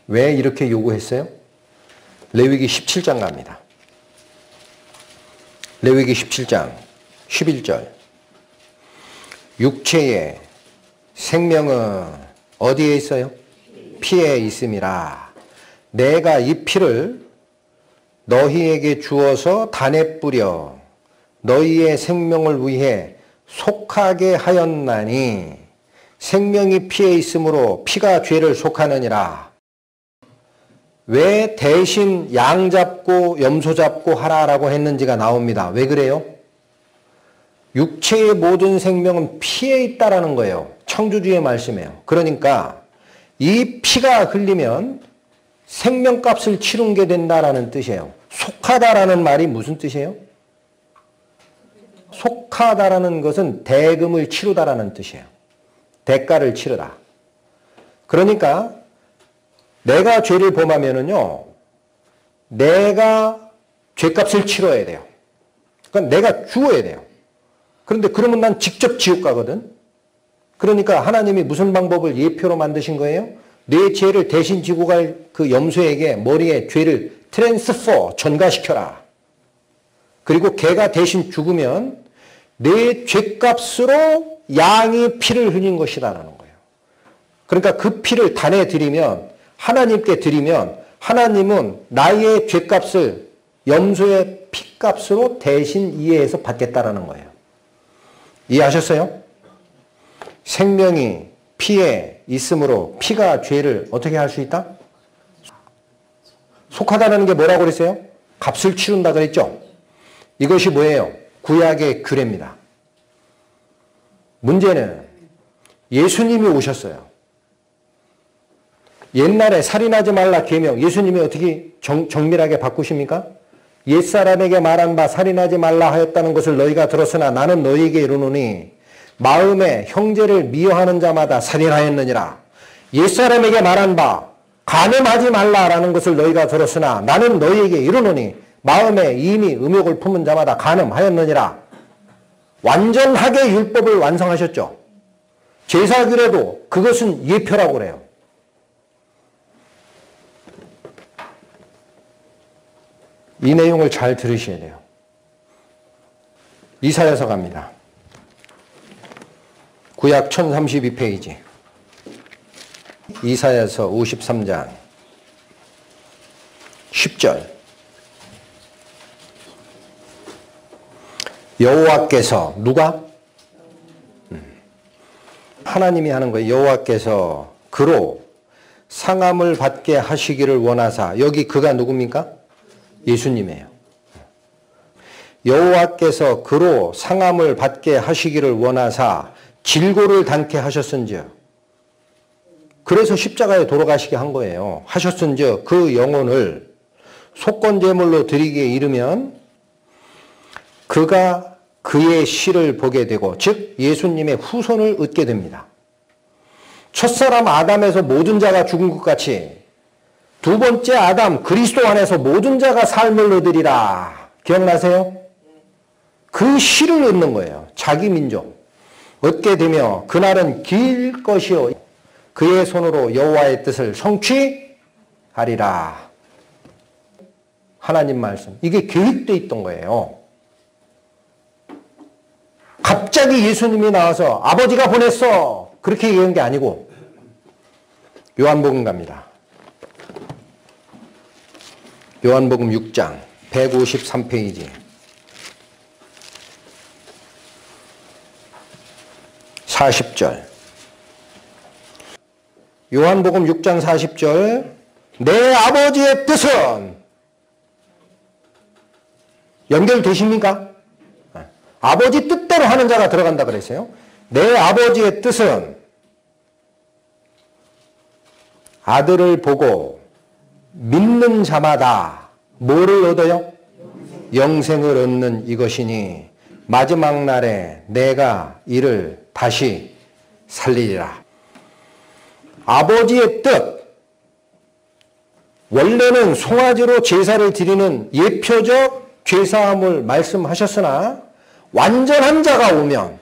왜 이렇게 요구했어요? 레위기 17장 갑니다. 레위기 17장 11절 육체의 생명은 어디에 있어요? 피에 있음이라. 내가 이 피를 너희에게 주어서 단에 뿌려 너희의 생명을 위해 속하게 하였나니 생명이 피에 있으므로 피가 죄를 속하느니라. 왜 대신 양 잡고 염소 잡고 하라라고 했는지가 나옵니다. 왜 그래요? 육체의 모든 생명은 피에 있다라는 거예요. 창조주의 말씀이에요. 그러니까 이 피가 흘리면 생명값을 치르게 된다라는 뜻이에요. 속하다라는 말이 무슨 뜻이에요? 속하다라는 것은 대금을 치르다라는 뜻이에요. 대가를 치르다. 그러니까 내가 죄를 범하면은요, 내가 죄값을 치러야 돼요. 그러니까 내가 죽어야 돼요. 그런데 그러면 난 직접 지옥 가거든. 그러니까 하나님이 무슨 방법을 예표로 만드신 거예요? 내 죄를 대신 지고 갈 그 염소에게 머리에 죄를 트랜스퍼, 전가시켜라. 그리고 걔가 대신 죽으면 내 죄값으로 양이 피를 흘린 것이다라는 거예요. 그러니까 그 피를 단에 드리면, 하나님께 드리면 하나님은 나의 죄값을 염소의 피값으로 대신 이해해서 받겠다라는 거예요. 이해하셨어요? 생명이 피에 있으므로 피가 죄를 어떻게 할 수 있다? 속하다는 게 뭐라고 그랬어요? 값을 치른다 그랬죠? 이것이 뭐예요? 구약의 규례입니다. 문제는 예수님이 오셨어요. 옛날에 살인하지 말라 계명, 예수님이 어떻게 정밀하게 바꾸십니까? 옛사람에게 말한 바 살인하지 말라 하였다는 것을 너희가 들었으나 나는 너희에게 이르노니 마음에 형제를 미워하는 자마다 살인하였느니라. 옛사람에게 말한 바 간음하지 말라라는 것을 너희가 들었으나 나는 너희에게 이르노니 마음에 이미 음욕을 품은 자마다 간음하였느니라. 완전하게 율법을 완성하셨죠. 제사규례도 그것은 예표라고 그래요. 이 내용을 잘 들으셔야 돼요. 이사야서 갑니다. 구약 1032페이지. 이사야서 53장 10절. 여호와께서 누가? 하나님이 하는 거예요. 여호와께서 그로 상함을 받게 하시기를 원하사. 여기 그가 누굽니까? 예수님이에요. 여호와께서 그로 상함을 받게 하시기를 원하사 질고를 당케 하셨은즉. 그래서 십자가에 돌아가시게 한 거예요. 하셨은즉 그 영혼을 속건제물로 드리기에 이르면 그가 그의 씨를 보게 되고 즉 예수님의 후손을 얻게 됩니다. 첫사람 아담에서 모든 자가 죽은 것 같이 두 번째 아담 그리스도 안에서 모든 자가 삶을 얻으리라. 기억나세요? 그 씨를 얻는 거예요. 자기 민족 얻게 되며 그날은 길 것이요 그의 손으로 여호와의 뜻을 성취하리라. 하나님 말씀. 이게 계획되어 있던 거예요. 갑자기 예수님이 나와서 아버지가 보냈어. 그렇게 얘기한 게 아니고 요한복음 갑니다. 요한복음 6장 153페이지 40절. 요한복음 6장 40절. 내 아버지의 뜻은 연결되십니까? 아버지 뜻대로 하는 자가 들어간다 그랬어요. 내 아버지의 뜻은 아들을 보고 믿는 자마다 뭐를 얻어요? 영생을 얻는 이것이니 마지막 날에 내가 이를 다시 살리리라. 아버지의 뜻. 원래는 송아지로 제사를 드리는 예표적 죄사함을 말씀하셨으나 완전한 자가 오면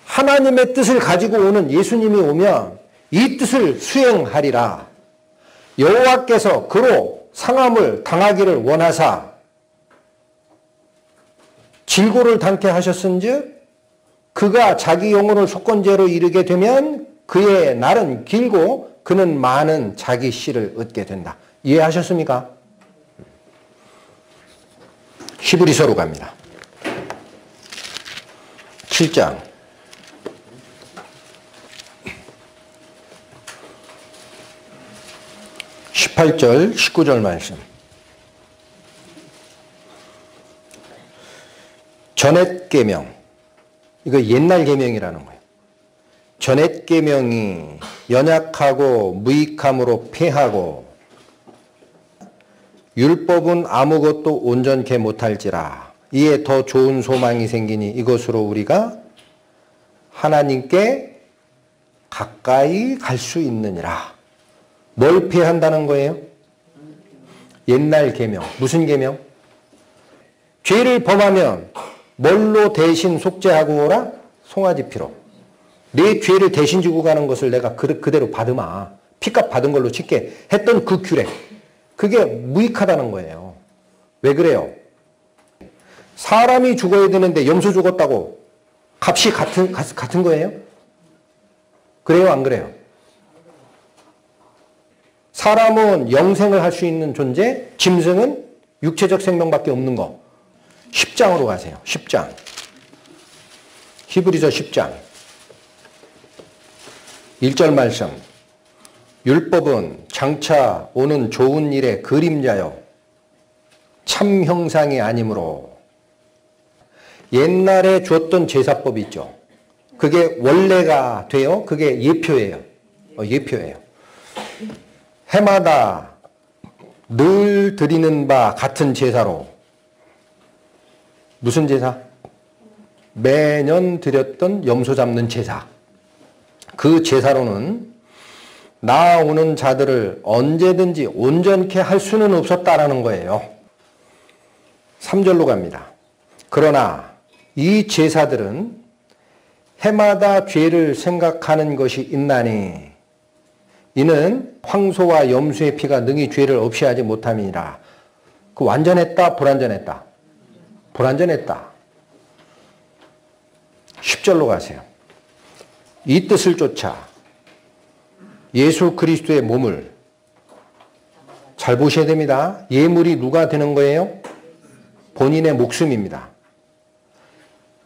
하나님의 뜻을 가지고 오는 예수님이 오면 이 뜻을 수행하리라. 여호와께서 그로 상함을 당하기를 원하사 질고를 당케 하셨은즉 그가 자기 영혼을 속건제로 이르게 되면 그의 날은 길고 그는 많은 자기 씨를 얻게 된다. 이해하셨습니까? 히브리서로 갑니다. 7장 18절 19절 말씀. 전옛 계명. 이거 옛날 계명이라는 거예요. 전옛 계명이 연약하고 무익함으로 패하고 율법은 아무것도 온전케 못할지라. 이에 더 좋은 소망이 생기니 이것으로 우리가 하나님께 가까이 갈 수 있느니라. 뭘 패한다는 거예요? 옛날 계명. 무슨 계명? 죄를 범하면 뭘로 대신 속죄하고 오라? 송아지 피로. 내 죄를 대신 지고 가는 것을 내가 그대로 받으마. 피값 받은 걸로 칠게 했던 그 규례. 그게 무익하다는 거예요. 왜 그래요? 사람이 죽어야 되는데 염소 죽었다고 값이 같은 거예요? 그래요, 안 그래요? 사람은 영생을 할 수 있는 존재, 짐승은 육체적 생명밖에 없는 거. 10장으로 가세요. 10장. 히브리서 10장. 1절 말씀. 율법은 장차 오는 좋은 일의 그림자요 참 형상이 아니므로. 옛날에 줬던 제사법이 있죠. 그게 원래가 돼요. 그게 예표예요. 예표예요. 해마다 늘 드리는 바 같은 제사로. 무슨 제사? 매년 드렸던 염소 잡는 제사. 그 제사로는 나아오는 자들을 언제든지 온전케 할 수는 없었다라는 거예요. 3절로 갑니다. 그러나 이 제사들은 해마다 죄를 생각하는 것이 있나니 이는 황소와 염소의 피가 능히 죄를 없이 하지 못함이니라. 그 완전했다, 불완전했다? 불완전했다. 10절로 가세요. 이 뜻을 쫓아 예수 그리스도의 몸을, 잘 보셔야 됩니다. 예물이 누가 되는 거예요? 본인의 목숨입니다.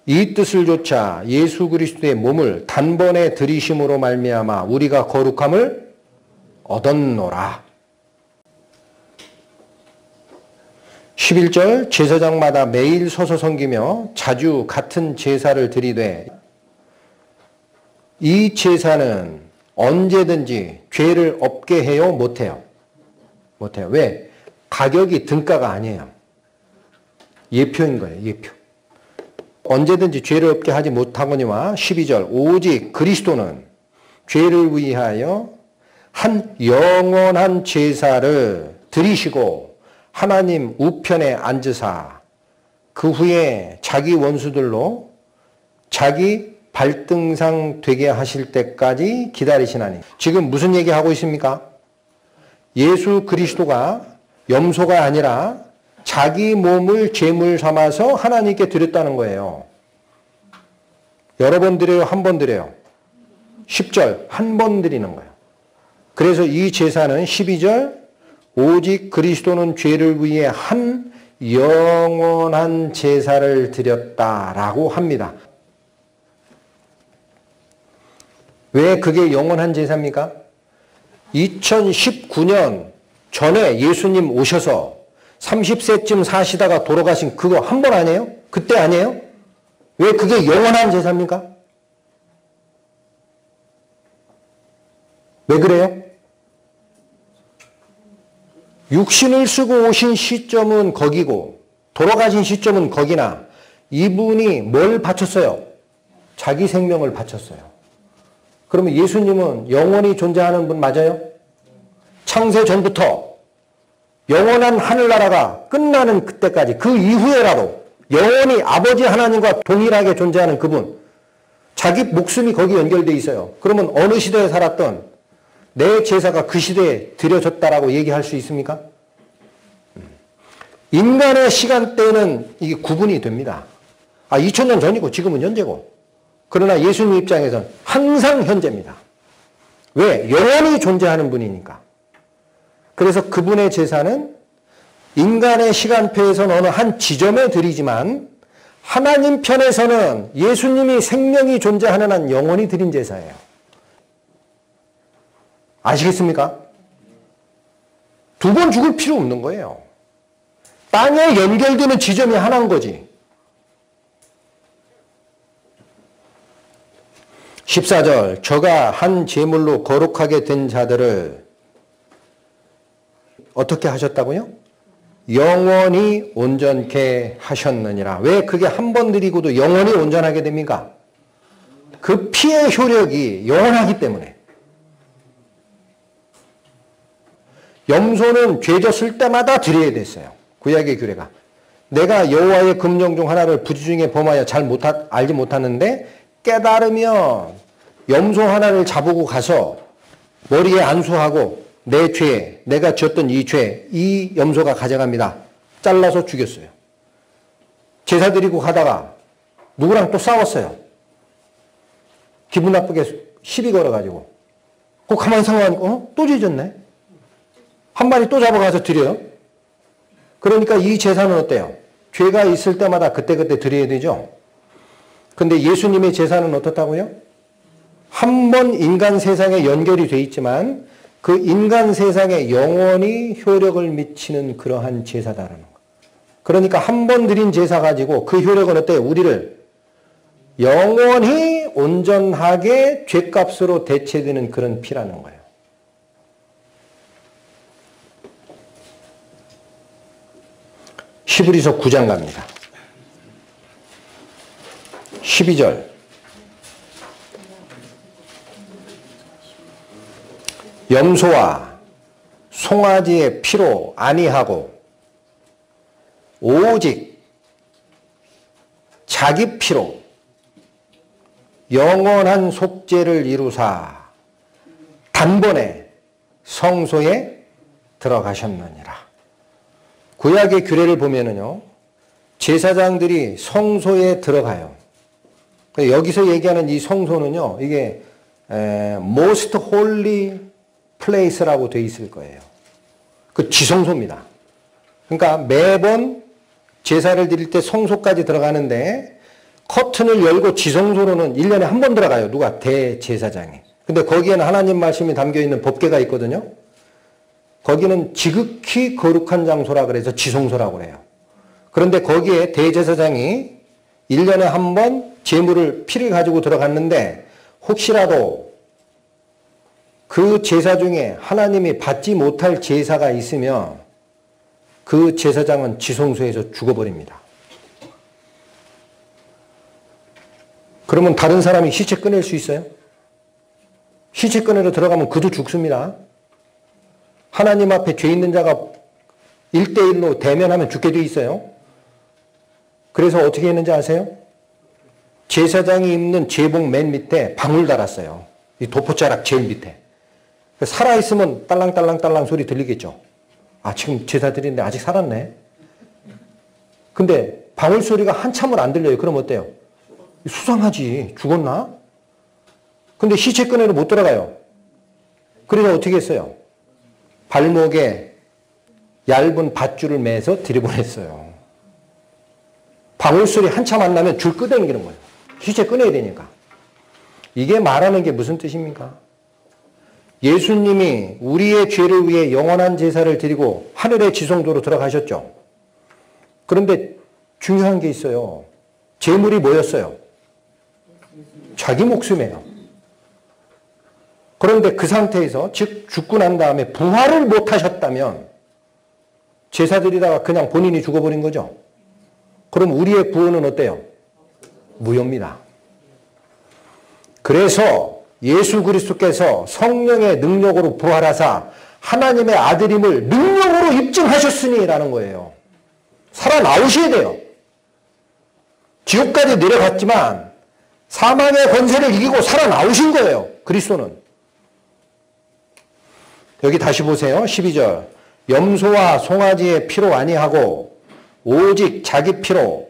이 뜻을 쫓아 예수 그리스도의 몸을 단번에 들이심으로 말미암아 우리가 거룩함을 얻었노라. 11절 제사장마다 매일 서서 섬기며 자주 같은 제사를 드리되 이 제사는 언제든지 죄를 없게 해요? 못해요? 못해요. 왜? 가격이 등가가 아니에요. 예표인 거예요. 예표. 언제든지 죄를 없게 하지 못하거니와 12절 오직 그리스도는 죄를 위하여 한 영원한 제사를 드리시고 하나님 우편에 앉으사 그 후에 자기 원수들로 자기 발등상 되게 하실 때까지 기다리시나니. 지금 무슨 얘기하고 있습니까? 예수 그리스도가 염소가 아니라 자기 몸을 제물 삼아서 하나님께 드렸다는 거예요. 여러 번 드려요? 한 번 드려요? 10절 한 번 드리는 거예요. 그래서 이 제사는 12절 오직 그리스도는 죄를 위해 한 영원한 제사를 드렸다라고 합니다. 왜 그게 영원한 제사입니까? 2019년 전에 예수님 오셔서 30세쯤 사시다가 돌아가신 그거 한 번 아니에요? 그때 아니에요? 왜 그게 영원한 제사입니까? 왜 그래요? 육신을 쓰고 오신 시점은 거기고 돌아가신 시점은 거기나 이분이 뭘 바쳤어요? 자기 생명을 바쳤어요. 그러면 예수님은 영원히 존재하는 분 맞아요? 창세 전부터 영원한 하늘나라가 끝나는 그때까지 그 이후에라도 영원히 아버지 하나님과 동일하게 존재하는 그분, 자기 목숨이 거기 연결되어 있어요. 그러면 어느 시대에 살았던 내 제사가 그 시대에 드려졌다라고 얘기할 수 있습니까? 인간의 시간대는 이게 구분이 됩니다. 2000년 전이고 지금은 현재고. 그러나 예수님 입장에서는 항상 현재입니다. 왜? 영원히 존재하는 분이니까. 그래서 그분의 제사는 인간의 시간표에서는 어느 한 지점에 드리지만 하나님 편에서는 예수님이 생명이 존재하는 한 영원히 드린 제사예요. 아시겠습니까? 두 번 죽을 필요 없는 거예요. 땅에 연결되는 지점이 하나인 거지. 14절 저가 한 제물로 거룩하게 된 자들을 어떻게 하셨다고요? 영원히 온전케 하셨느니라. 왜 그게 한 번 드리고도 영원히 온전하게 됩니까? 그 피의 효력이 영원하기 때문에. 염소는 죄졌을 때마다 드려야 됐어요. 구약의 규례가. 내가 여호와의 금령 중 하나를 부지중에 범하여 알지 못하는데 깨달으면 염소 하나를 잡고 가서 머리에 안수하고 내 죄, 내가 지었던 이 죄, 이 염소가 가져갑니다. 잘라서 죽였어요. 제사 드리고 가다가 누구랑 또 싸웠어요. 기분 나쁘게 시비 걸어가지고. 가만히 생각하니까 또 죄졌네. 한 마리 또 잡아가서 드려요. 그러니까 이 제사는 어때요? 죄가 있을 때마다 그때그때 드려야 되죠. 근데 예수님의 제사는 어떻다고요? 한 번 인간 세상에 연결이 돼 있지만 그 인간 세상에 영원히 효력을 미치는 그러한 제사다라는 거. 그러니까 한 번 드린 제사 가지고 그 효력은 어때요? 우리를 영원히 온전하게 죄값으로 대체되는 그런 피라는 거예요. 히브리서 9장 갑니다. 12절. 염소와 송아지의 피로 아니하고 오직 자기 피로 영원한 속죄를 이루사 단번에 성소에 들어가셨느니라. 구약의 규례를 보면은요, 제사장들이 성소에 들어가요. 여기서 얘기하는 이 성소는요, 이게 most holy place라고 되어 있을 거예요. 그 지성소입니다. 그러니까 매번 제사를 드릴 때 성소까지 들어가는데 커튼을 열고 지성소로는 1년에 한 번 들어가요. 누가? 대제사장이. 근데 거기에는 하나님 말씀이 담겨있는 법궤가 있거든요. 거기는 지극히 거룩한 장소라 그래서 지성소라고 그래요. 그런데 거기에 대제사장이 1년에 한 번 피를 가지고 들어갔는데 혹시라도 그 제사 중에 하나님이 받지 못할 제사가 있으면 그 제사장은 지성소에서 죽어버립니다. 그러면 다른 사람이 시체 꺼낼 수 있어요? 시체 꺼내러 들어가면 그도 죽습니다. 하나님 앞에 죄 있는 자가 1대1로 대면하면 죽게 돼 있어요. 그래서 어떻게 했는지 아세요? 제사장이 입는 제복 맨 밑에 방울 달았어요. 이 도포자락 제일 밑에. 살아있으면 딸랑딸랑딸랑 소리 들리겠죠. 아, 지금 제사 드리는데 아직 살았네. 근데 방울 소리가 한참을 안 들려요. 그럼 어때요? 수상하지. 죽었나? 근데 시체 꺼내러 못 들어가요. 그래서 어떻게 했어요? 발목에 얇은 밧줄을 매서 들여보냈어요. 방울 소리 한참 안 나면 줄 끄당기는 거예요. 시체 꺼내야 되니까. 이게 말하는 게 무슨 뜻입니까? 예수님이 우리의 죄를 위해 영원한 제사를 드리고 하늘의 지성소로 들어가셨죠. 그런데 중요한 게 있어요. 제물이 뭐였어요? 자기 목숨이에요. 그런데 그 상태에서, 즉 죽고 난 다음에 부활을 못하셨다면 제사 드리다가 그냥 본인이 죽어버린 거죠. 그럼 우리의 구원은 어때요? 무효입니다. 그래서 예수 그리스도께서 성령의 능력으로 부활하사 하나님의 아들임을 능력으로 입증하셨으니 라는 거예요. 살아나오셔야 돼요. 지옥까지 내려갔지만 사망의 권세를 이기고 살아나오신 거예요. 그리스도는. 여기 다시 보세요. 12절. 염소와 송아지의 피로 아니하고 오직 자기 피로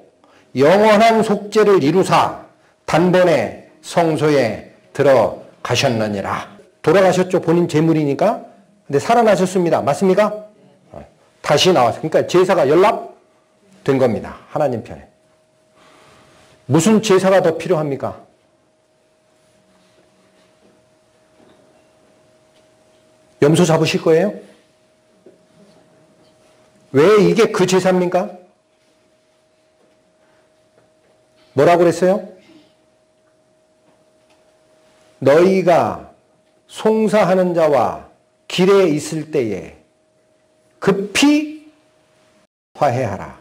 영원한 속죄를 이루사 단번에 성소에 들어가셨느니라. 돌아가셨죠. 본인 제물이니까. 근데 살아나셨습니다. 맞습니까? 다시 나왔어요. 그러니까 제사가 연락된 겁니다. 하나님 편에. 무슨 제사가 더 필요합니까? 염소 잡으실 거예요? 왜 이게 그 제사입니까? 뭐라고 그랬어요? 너희가 송사하는 자와 길에 있을 때에 급히 화해하라.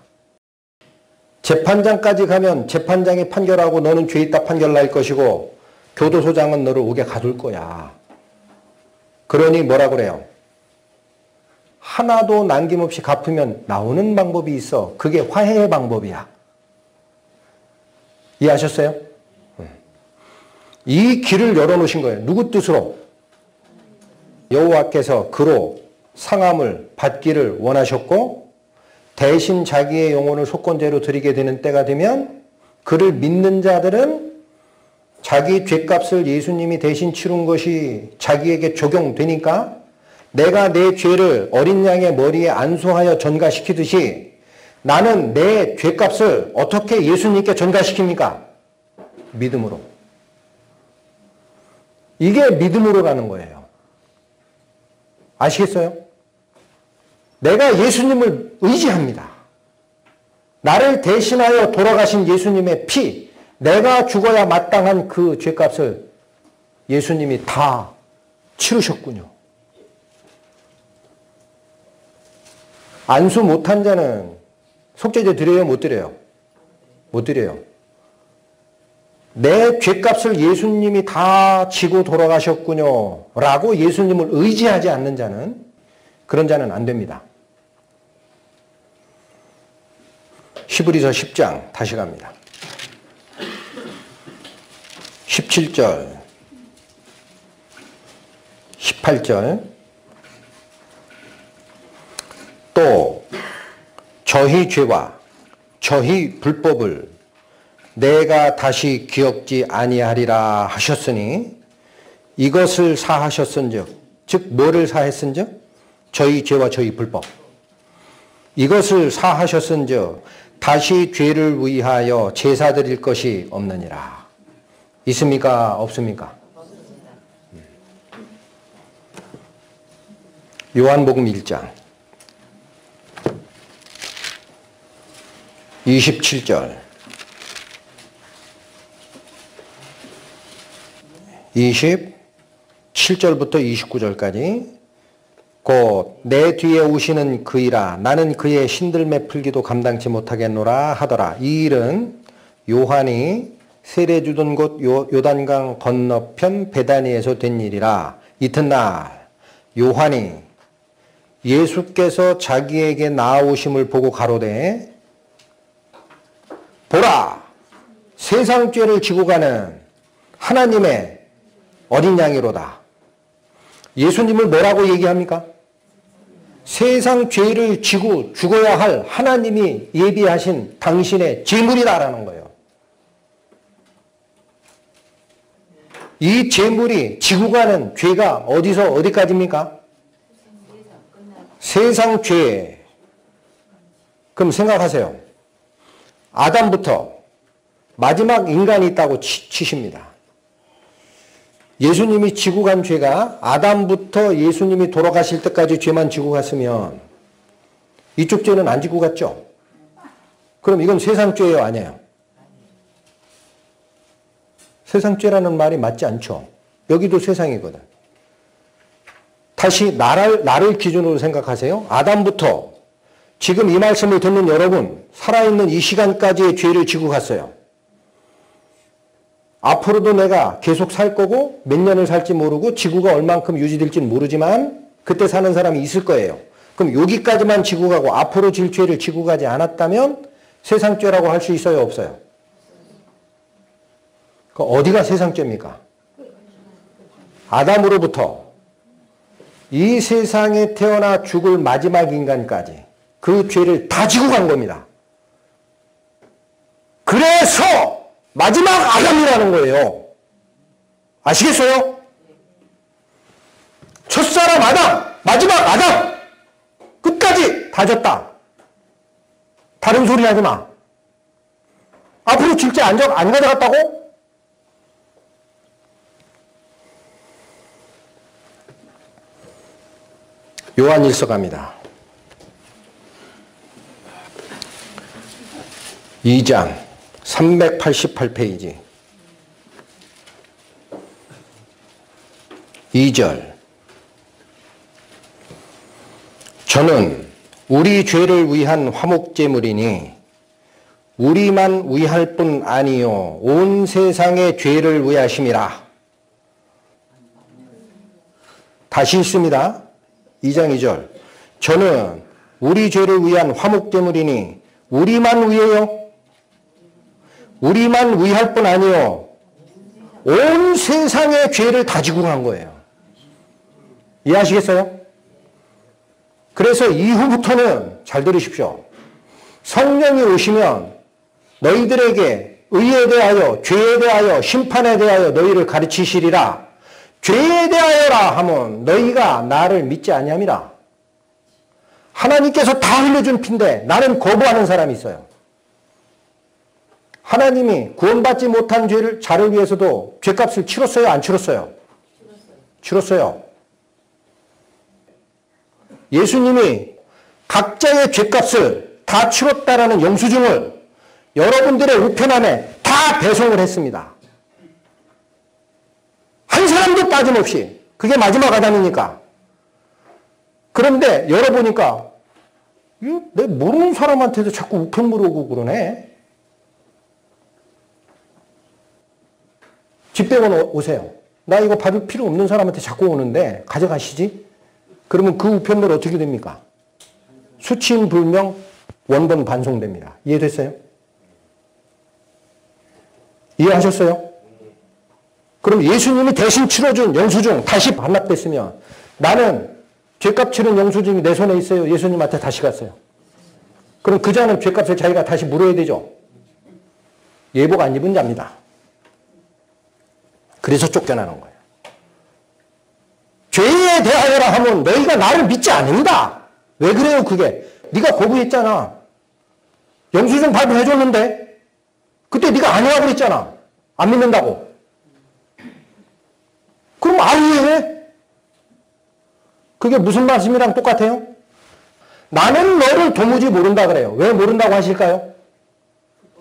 재판장까지 가면 재판장이 판결하고 너는 죄 있다 판결 날 것이고 교도소장은 너를 옥에 가둘 거야. 그러니 뭐라 그래요? 하나도 남김없이 갚으면 나오는 방법이 있어. 그게 화해의 방법이야. 이해하셨어요? 이 길을 열어놓으신 거예요. 누구 뜻으로? 여호와께서 그로 상함을 받기를 원하셨고 대신 자기의 영혼을 속건제로 드리게 되는 때가 되면 그를 믿는 자들은 자기 죄값을 예수님이 대신 치른 것이 자기에게 적용되니까 내가 내 죄를 어린 양의 머리에 안수하여 전가시키듯이 나는 내 죄값을 어떻게 예수님께 전가시킵니까? 믿음으로. 이게 믿음으로 가는 거예요. 아시겠어요? 내가 예수님을 의지합니다. 나를 대신하여 돌아가신 예수님의 피, 내가 죽어야 마땅한 그 죄값을 예수님이 다 치르셨군요. 안수 못한 자는 속죄제 드려요? 못 드려요? 못 드려요. 내 죄값을 예수님이 다 지고 돌아가셨군요 라고 예수님을 의지하지 않는 자는, 그런 자는 안 됩니다. 히브리서 10장 다시 갑니다. 17절 18절 또 저희 죄와 저희 불법을 내가 다시 기억지 아니하리라 하셨으니 이것을 사하셨은즉, 즉 뭐를 사했은즉 저희 죄와 저희 불법, 이것을 사하셨은즉 다시 죄를 위하여 제사 드릴 것이 없느니라. 있습니까? 없습니까? 요한복음 1장 27절 27절부터 29절까지 곧 내 뒤에 오시는 그이라 나는 그의 신들매 풀기도 감당치 못하겠노라 하더라. 이 일은 요한이 세례 주던 곳 요단강 건너편 베다니에서 된 일이라. 이튿날 요한이 예수께서 자기에게 나아오심을 보고 가로되 보라, 세상 죄를 지고 가는 하나님의 어린 양이로다. 예수님을 뭐라고 얘기합니까? 세상 죄를 지고 죽어야 할 하나님이 예비하신 당신의 제물이다라는 거예요. 이 제물이 지고 가는 죄가 어디서 어디까지입니까? 세상 죄. 그럼 생각하세요. 아담부터 마지막 인간이 있다고 치십니다. 예수님이 지고 간 죄가 아담부터 예수님이 돌아가실 때까지 죄만 지고 갔으면 이쪽 죄는 안 지고 갔죠? 그럼 이건 세상 죄예요, 아니에요? 세상 죄라는 말이 맞지 않죠? 여기도 세상이거든. 다시 나를 기준으로 생각하세요. 아담부터 지금 이 말씀을 듣는 여러분, 살아있는 이 시간까지의 죄를 지고 갔어요. 앞으로도 내가 계속 살 거고 몇 년을 살지 모르고 지구가 얼만큼 유지될지는 모르지만 그때 사는 사람이 있을 거예요. 그럼 여기까지만 지고 가고 앞으로 질 죄를 지고 가지 않았다면 세상 죄라고 할 수 있어요, 없어요? 그 어디가 세상 죄입니까? 아담으로부터 이 세상에 태어나 죽을 마지막 인간까지 그 죄를 다 지고 간 겁니다. 그래서 마지막 아담이라는 거예요. 아시겠어요? 첫사람 아담, 마지막 아담, 끝까지 다 졌다. 다른 소리 하지 마. 앞으로 질제 안 가져갔다고? 요한일서 갑니다. 2장 388페이지 2절 저는 우리 죄를 위한 화목제물이니 우리만 위할 뿐 아니요 온 세상의 죄를 위하심이라. 다시 읽습니다. 2장 2절 저는 우리 죄를 위한 화목제물이니 우리만 위해요? 우리만 위할 뿐 아니요 온 세상의 죄를 다 지고 간 거예요. 이해하시겠어요? 그래서 이후부터는 잘 들으십시오. 성령이 오시면 너희들에게 의에 대하여 죄에 대하여 심판에 대하여 너희를 가르치시리라. 죄에 대하여라 하면 너희가 나를 믿지 아니함이라. 하나님께서 다 흘려준 피인데 나는 거부하는 사람이 있어요. 하나님이 구원받지 못한 자를 위해서도 죄값을 치렀어요? 안 치렀어요? 치렀어요. 예수님이 각자의 죄값을 다 치렀다라는 영수증을 여러분들의 우편함에 다 배송을 했습니다. 한 사람도 빠짐없이. 그게 마지막 아담이니까. 그런데 열어보니까 내 모르는 사람한테도 자꾸 우편 물어오고 그러네. 집배원 오세요. 나 이거 받을 필요 없는 사람한테 자꾸 오는데 가져가시지? 그러면 그 우편물 어떻게 됩니까? 수취인불명 원본 반송됩니다. 이해됐어요? 이해하셨어요? 그럼 예수님이 대신 치러준 영수증 다시 반납됐으면 나는 죄값 치른 영수증이 내 손에 있어요. 예수님한테 다시 갔어요. 그럼 그 자는 죄값을 자기가 다시 물어야 되죠. 예복 안 입은 자입니다. 그래서 쫓겨나는 거예요. 죄에 대하여라 하면 너희가 나를 믿지 않는다. 왜 그래요 그게? 네가 거부했잖아. 영수증 발부해줬는데 그때 네가 아니라고 그랬잖아. 안 믿는다고. 그럼 아니해. 그게 무슨 말씀이랑 똑같아요? 나는 너를 도무지 모른다 그래요. 왜 모른다고 하실까요?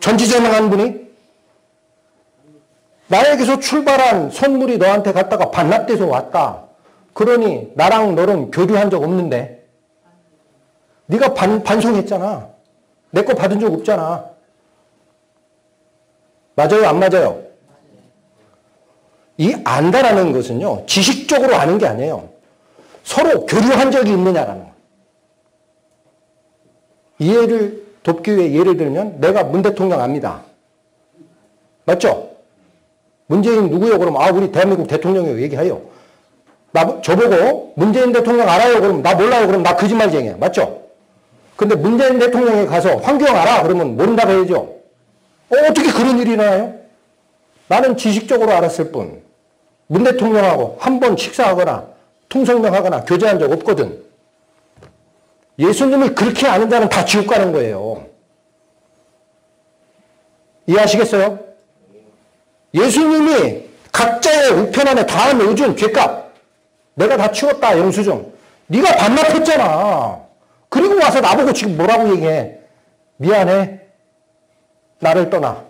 전지전능한 분이 나에게서 출발한 선물이 너한테 갔다가 반납돼서 왔다. 그러니 나랑 너는 교류한 적 없는데 네가 반송했잖아. 내 거 받은 적 없잖아. 맞아요? 안 맞아요? 이 안다라는 것은요. 지식적으로 아는 게 아니에요. 서로 교류한 적이 있느냐라는 거예요. 이해를 돕기 위해 예를 들면 내가 문 대통령 압니다. 맞죠? 문재인 누구요? 그러면 우리 대한민국 대통령이요. 얘기해요. 저보고 문재인 대통령 알아요? 그러면 나 몰라요. 그러면 나 거짓말쟁이야. 맞죠? 근데 문재인 대통령에 가서 황교안 알아? 그러면 모른다고 해야죠. 어떻게 그런 일이 일어나요? 나는 지식적으로 알았을 뿐 문 대통령하고 한 번 식사하거나 통성명하거나 교제한 적 없거든. 예수님을 그렇게 아는 자는 다 지옥 가는 거예요. 이해하시겠어요? 예수님이 각자의 우편 안에 다 넣어준 죄값 내가 다 치웠다 영수증 네가 반납했잖아. 그리고 와서 나보고 지금 뭐라고 얘기해. 미안해. 나를 떠나.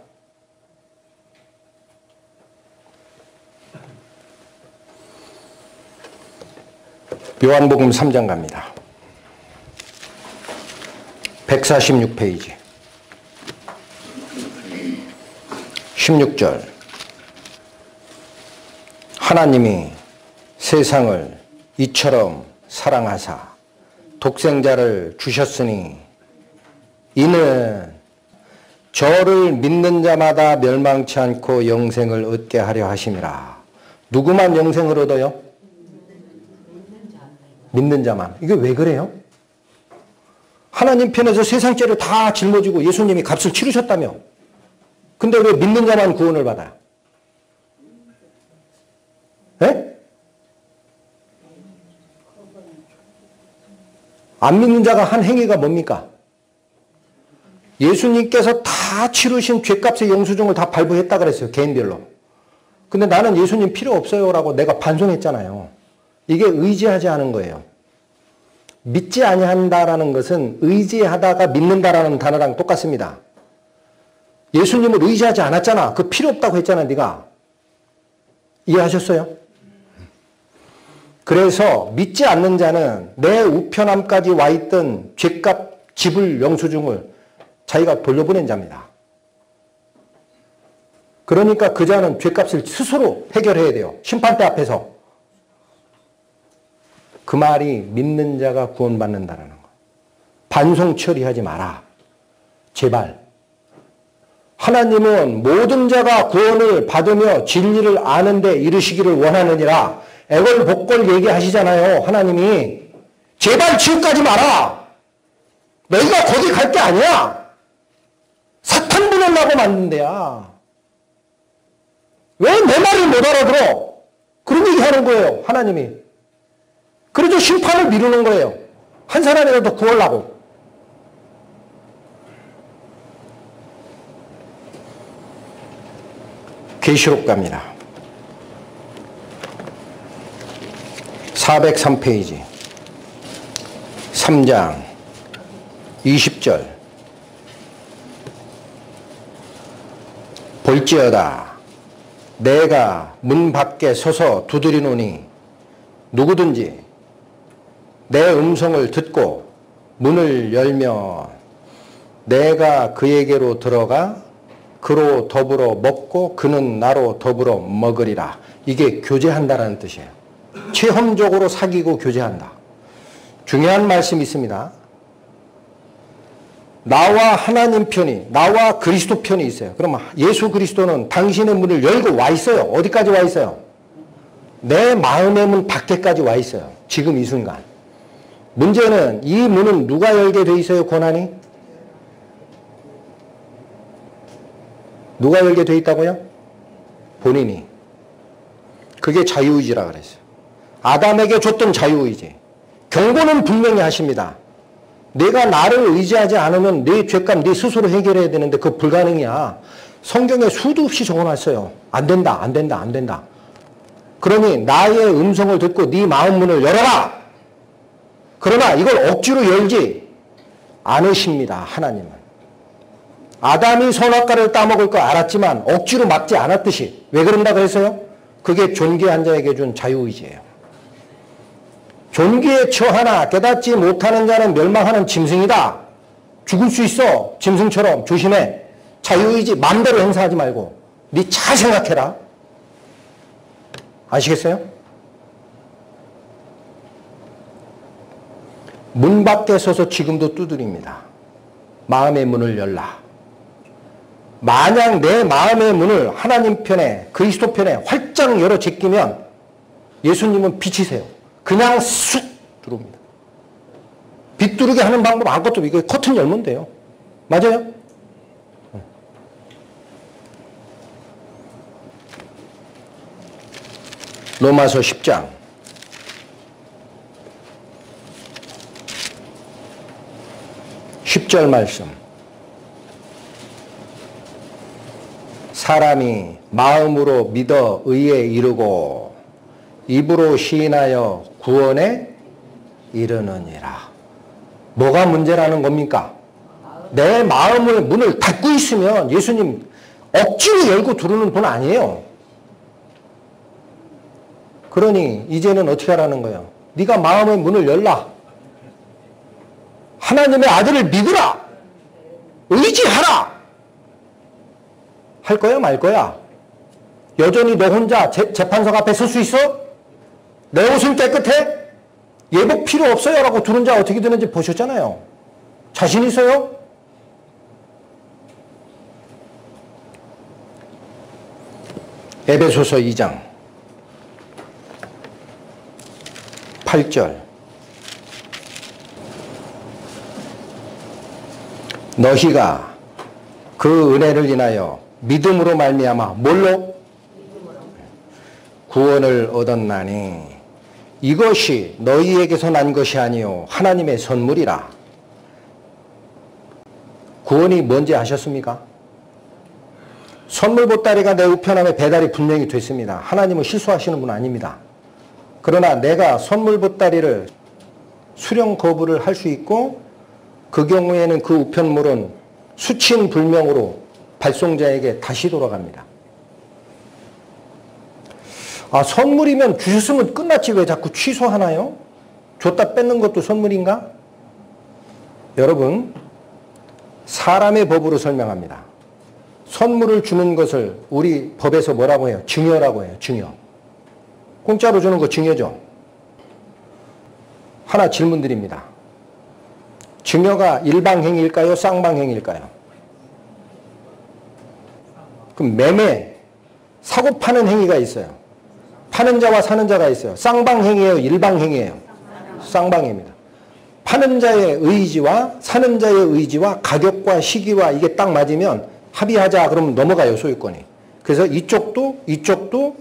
요한복음 3장 갑니다. 146페이지 16절 하나님이 세상을 이처럼 사랑하사 독생자를 주셨으니 이는 저를 믿는 자마다 멸망치 않고 영생을 얻게 하려 하심이라. 누구만 영생을 얻어요? 믿는 자만. 이게 왜 그래요? 하나님 편에서 세상 죄를 다 짊어지고 예수님이 값을 치르셨다며. 근데 왜 믿는 자만 구원을 받아요? 네? 안 믿는 자가 한 행위가 뭡니까? 예수님께서 다 치르신 죄값의 영수증을 다 발부했다 그랬어요. 개인별로. 근데 나는 예수님 필요 없어요 라고 내가 반송했잖아요. 이게 의지하지 않은 거예요. 믿지 아니한다라는 것은 의지하다가 믿는다라는 단어랑 똑같습니다. 예수님을 의지하지 않았잖아. 그 필요 없다고 했잖아, 네가. 이해하셨어요? 그래서 믿지 않는 자는 내 우편함까지 와 있던 죄값 지불 영수증을 자기가 돌려보낸 자입니다. 그러니까 그 자는 죄값을 스스로 해결해야 돼요. 심판대 앞에서. 그 말이 믿는 자가 구원받는다는 거. 반송 처리하지 마라. 제발. 하나님은 모든 자가 구원을 받으며 진리를 아는 데 이르시기를 원하느니라. 애걸복걸 얘기하시잖아요. 하나님이. 제발 지옥 가지 마라. 너희가 거기 갈 게 아니야. 사탄 보내려고 만든 데야. 왜 내 말을 못 알아들어? 그런 얘기 하는 거예요. 하나님이. 그래도 심판을 미루는 거예요. 한 사람이라도 구하려고. 계시록 갑니다. 403페이지 3장 20절 볼지어다 내가 문 밖에 서서 두드리노니 누구든지 내 음성을 듣고 문을 열면 내가 그에게로 들어가 그로 더불어 먹고 그는 나로 더불어 먹으리라. 이게 교제한다라는 뜻이에요. 체험적으로 사귀고 교제한다. 중요한 말씀이 있습니다. 나와 하나님 편이, 나와 그리스도 편이 있어요. 그러면 예수 그리스도는 당신의 문을 열고 와 있어요. 어디까지 와 있어요? 내 마음의 문 밖에까지 와 있어요. 지금 이 순간. 문제는 이 문은 누가 열게 돼 있어요? 권한이? 누가 열게 돼 있다고요? 본인이. 그게 자유의지라 그랬어요. 아담에게 줬던 자유의지. 경고는 분명히 하십니다. 내가 나를 의지하지 않으면 내 죄값 네 스스로 해결해야 되는데 그거 불가능이야. 성경에 수도 없이 적어놨어요. 안 된다, 안 된다, 안 된다. 그러니 나의 음성을 듣고 네 마음 문을 열어라. 그러나 이걸 억지로 열지 않으십니다. 하나님은. 아담이 선악과를 따먹을 거 알았지만 억지로 막지 않았듯이. 왜 그런다 그랬어요? 그게 존귀한 자에게 준 자유의지예요. 존귀에 처하나 깨닫지 못하는 자는 멸망하는 짐승이다. 죽을 수 있어. 짐승처럼 조심해. 자유의지 마음대로 행사하지 말고 네 잘 생각해라. 아시겠어요? 문 밖에 서서 지금도 두드립니다. 마음의 문을 열라. 만약 내 마음의 문을 하나님 편에, 그리스도 편에 활짝 열어 제끼면 예수님은 빛이세요. 그냥 쑥 들어옵니다. 빛 들어오게 하는 방법 아무것도 없어요. 이거 커튼 열면 돼요. 맞아요? 로마서 10장 10절 말씀. 사람이 마음으로 믿어 의에 이르고 입으로 시인하여 구원에 이르느니라. 뭐가 문제라는 겁니까? 내 마음을 문을 닫고 있으면 예수님 억지로 열고 들어오는 분 아니에요. 그러니 이제는 어떻게 하라는 거예요? 네가 마음의 문을 열라. 하나님의 아들을 믿으라. 의지하라. 할 거야 말 거야? 여전히 너 혼자 재판석 앞에 설 수 있어? 내 옷은 깨끗해? 예복 필요 없어요 라고 두른 자 어떻게 되는지 보셨잖아요. 자신 있어요? 에베소서 2장 8절. 너희가 그 은혜를 인하여 믿음으로 말미암아 뭘로? 구원을 얻었나니 이것이 너희에게서 난 것이 아니요 하나님의 선물이라. 구원이 뭔지 아셨습니까? 선물 보따리가 내 우편함에 배달이 분명히 됐습니다. 하나님은 실수하시는 분 아닙니다. 그러나 내가 선물 보따리를 수령 거부를 할 수 있고 그 경우에는 그 우편물은 수친 불명으로 발송자에게 다시 돌아갑니다. 아, 선물이면 주셨으면 끝났지 왜 자꾸 취소하나요? 줬다 뺏는 것도 선물인가? 여러분, 사람의 법으로 설명합니다. 선물을 주는 것을 우리 법에서 뭐라고 해요? 증여라고 해요. 증여. 공짜로 주는 거 증여죠. 하나 질문 드립니다. 증여가 일방행위일까요? 쌍방행위일까요? 그럼 매매, 사고 파는 행위가 있어요. 파는 자와 사는 자가 있어요. 쌍방행위예요? 일방행위예요? 쌍방입니다. 파는 자의 의지와 사는 자의 의지와 가격과 시기와 이게 딱 맞으면 합의하자 그러면 넘어가요, 소유권이. 그래서 이쪽도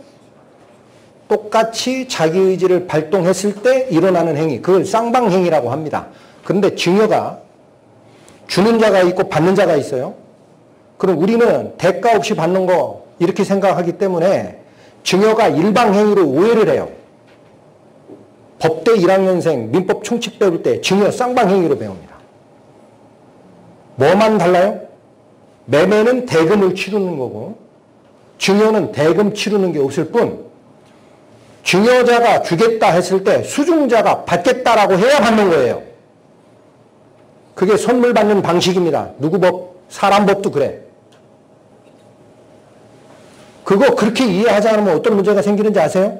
똑같이 자기 의지를 발동했을 때 일어나는 행위, 그걸 쌍방행위라고 합니다. 그런데 증여가 주는 자가 있고 받는 자가 있어요. 그럼 우리는 대가 없이 받는 거 이렇게 생각하기 때문에 증여가 일방행위로 오해를 해요. 법대 1학년생 민법 총칙 배울 때 증여 쌍방행위로 배웁니다. 뭐만 달라요? 매매는 대금을 치르는 거고 증여는 대금 치르는 게 없을 뿐 증여자가 주겠다 했을 때 수중자가 받겠다라고 해야 받는 거예요. 그게 선물 받는 방식입니다. 누구 법? 사람 법도 그래. 그거 그렇게 이해하지 않으면 어떤 문제가 생기는지 아세요?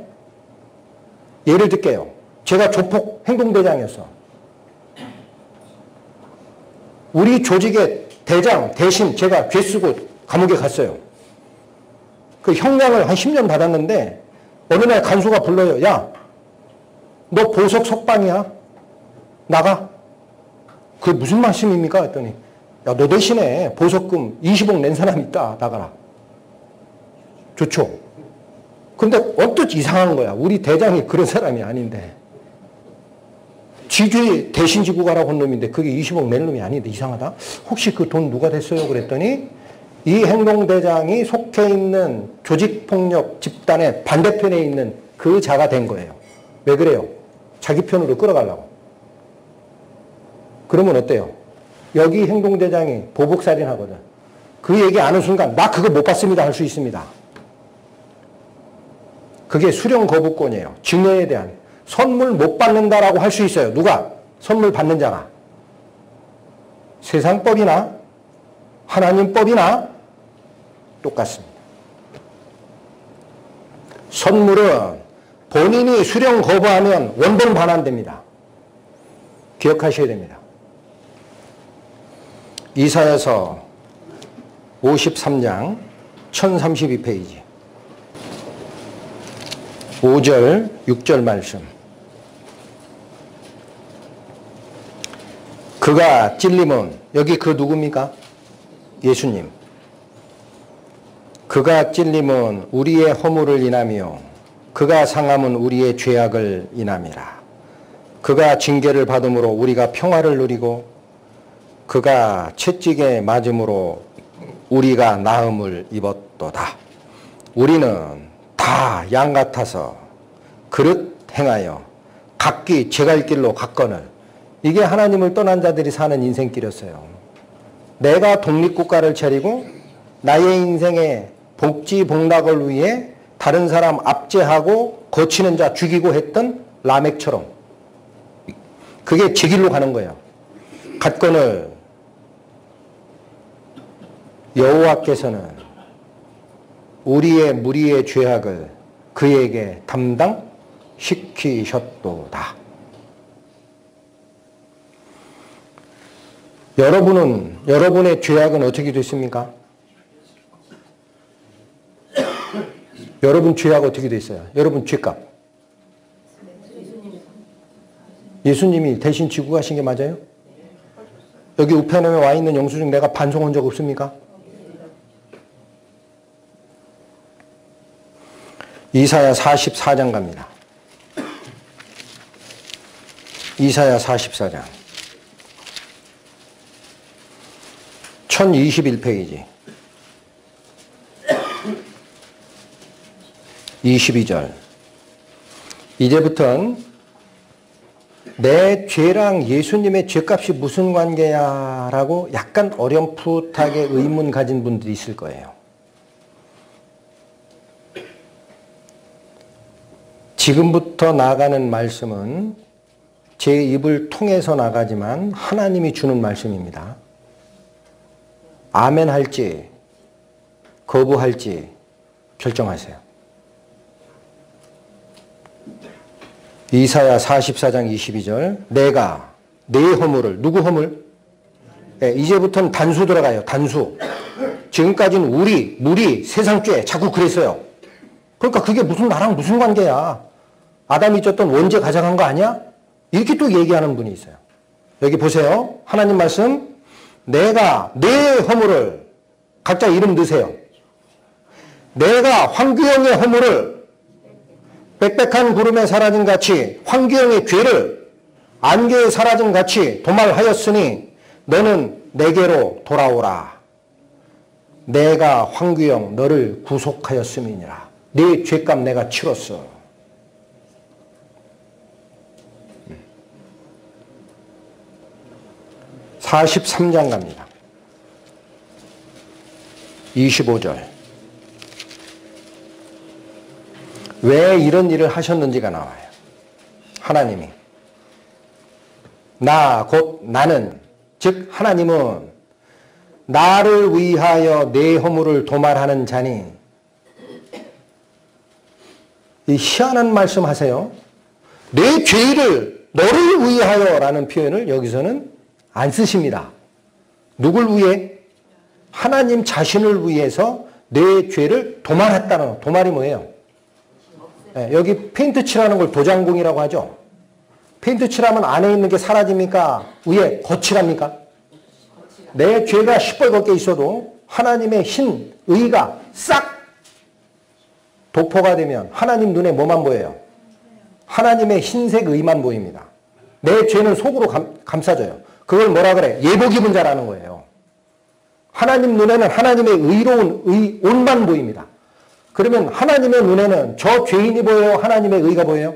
예를 들게요. 제가 조폭 행동대장이었어. 우리 조직의 대장 대신 제가 죄 쓰고 감옥에 갔어요. 그 형량을 한 10년 받았는데 어느 날 간수가 불러요. 야, 너 보석 석방이야. 나가. 그게 무슨 말씀입니까? 했더니 야, 너 대신에 보석금 20억 낸 사람 있다. 나가라. 좋죠. 근데 언뜻 이상한 거야. 우리 대장이 그런 사람이 아닌데. 지죄 대신 지고 가라고 한 놈인데 그게 20억 낼 놈이 아닌데 이상하다. 혹시 그 돈 누가 됐어요? 그랬더니 이 행동대장이 속해 있는 조직폭력 집단의 반대편에 있는 그 자가 된 거예요. 왜 그래요? 자기 편으로 끌어가려고. 그러면 어때요? 여기 행동대장이 보복살인 하거든. 그 얘기 아는 순간 나 그거 못 받습니다 할 수 있습니다. 그게 수령 거부권이에요. 증여에 대한. 선물 못 받는다라고 할 수 있어요. 누가? 선물 받는 자가. 세상법이나 하나님법이나 똑같습니다. 선물은 본인이 수령 거부하면 원본 반환됩니다. 기억하셔야 됩니다. 이사야서 53장 1032페이지 5절 6절 말씀. 그가 찔림은 여기 그 누굽니까? 예수님. 그가 찔림은 우리의 허물을 인하며 그가 상함은 우리의 죄악을 인함이라. 그가 징계를 받음으로 우리가 평화를 누리고 그가 채찍에 맞음으로 우리가 나음을 입었도다. 우리는 다 양 같아서 그릇 행하여 각기 제갈 길로 갔거늘. 이게 하나님을 떠난 자들이 사는 인생길이었어요. 내가 독립국가를 차리고 나의 인생의 복지 복락을 위해 다른 사람 압제하고 거치는 자 죽이고 했던 라멕처럼 그게 제 길로 가는 거예요. 갔거늘 여호와께서는 우리의 무리의 죄악을 그에게 담당시키셨도다. 여러분의 죄악은 어떻게 됐습니까? 여러분 죄악 어떻게 됐어요? 여러분 죄값. 예수님이 대신 지고 가신 게 맞아요? 여기 우편에 와 있는 영수증 내가 반송한 적 없습니까? 이사야 44장 갑니다. 이사야 44장 1021페이지 22절. 이제부터는 내 죄랑 예수님의 죄값이 무슨 관계야 라고 약간 어렴풋하게 의문 가진 분들이 있을 거예요. 지금부터 나가는 말씀은 제 입을 통해서 나가지만 하나님이 주는 말씀입니다. 아멘 할지 거부할지 결정하세요. 이사야 44장 22절. 내가 내 허물을, 누구 허물? 네, 이제부터는 단수 들어가요. 단수. 지금까지는 우리, 무리, 세상죄 자꾸 그랬어요. 그러니까 그게 나랑 무슨 관계야? 아담이 졌던 원죄 가져간 거 아니야? 이렇게 또 얘기하는 분이 있어요. 여기 보세요. 하나님 말씀. 내가 내 허물을 각자 이름 넣으세요. 내가 황규영의 허물을 빽빽한 구름에 사라진 같이 황규영의 죄를 안개에 사라진 같이 도말하였으니 너는 내게로 돌아오라. 내가 황규영 너를 구속하였음이니라. 네 죄값 내가 치렀어. 음. 43장 갑니다. 25절. 왜 이런 일을 하셨는지가 나와요. 하나님이. 곧 나는, 즉 하나님은 나를 위하여 내 허물을 도말하는 자니 이 희한한 말씀 하세요. 내 죄를 너를 위하여 라는 표현을 여기서는 안 쓰십니다. 누굴 위해? 하나님 자신을 위해서 내 죄를 도말했다는, 도말이 뭐예요? 네, 여기 페인트 칠하는 걸 도장공이라고 하죠. 페인트 칠하면 안에 있는 게 사라집니까? 위에 거칠합니까? 내 죄가 시뻘겋게 있어도 하나님의 흰 의가 싹 도포가 되면 하나님 눈에 뭐만 보여요? 하나님의 흰색 의만 보입니다. 내 죄는 속으로 감싸져요. 그걸 뭐라 그래? 예복 입은 자라는 거예요. 하나님 눈에는 하나님의 의로운 옷만 보입니다. 그러면 하나님의 눈에는 저 죄인이 보여요? 하나님의 의가 보여요?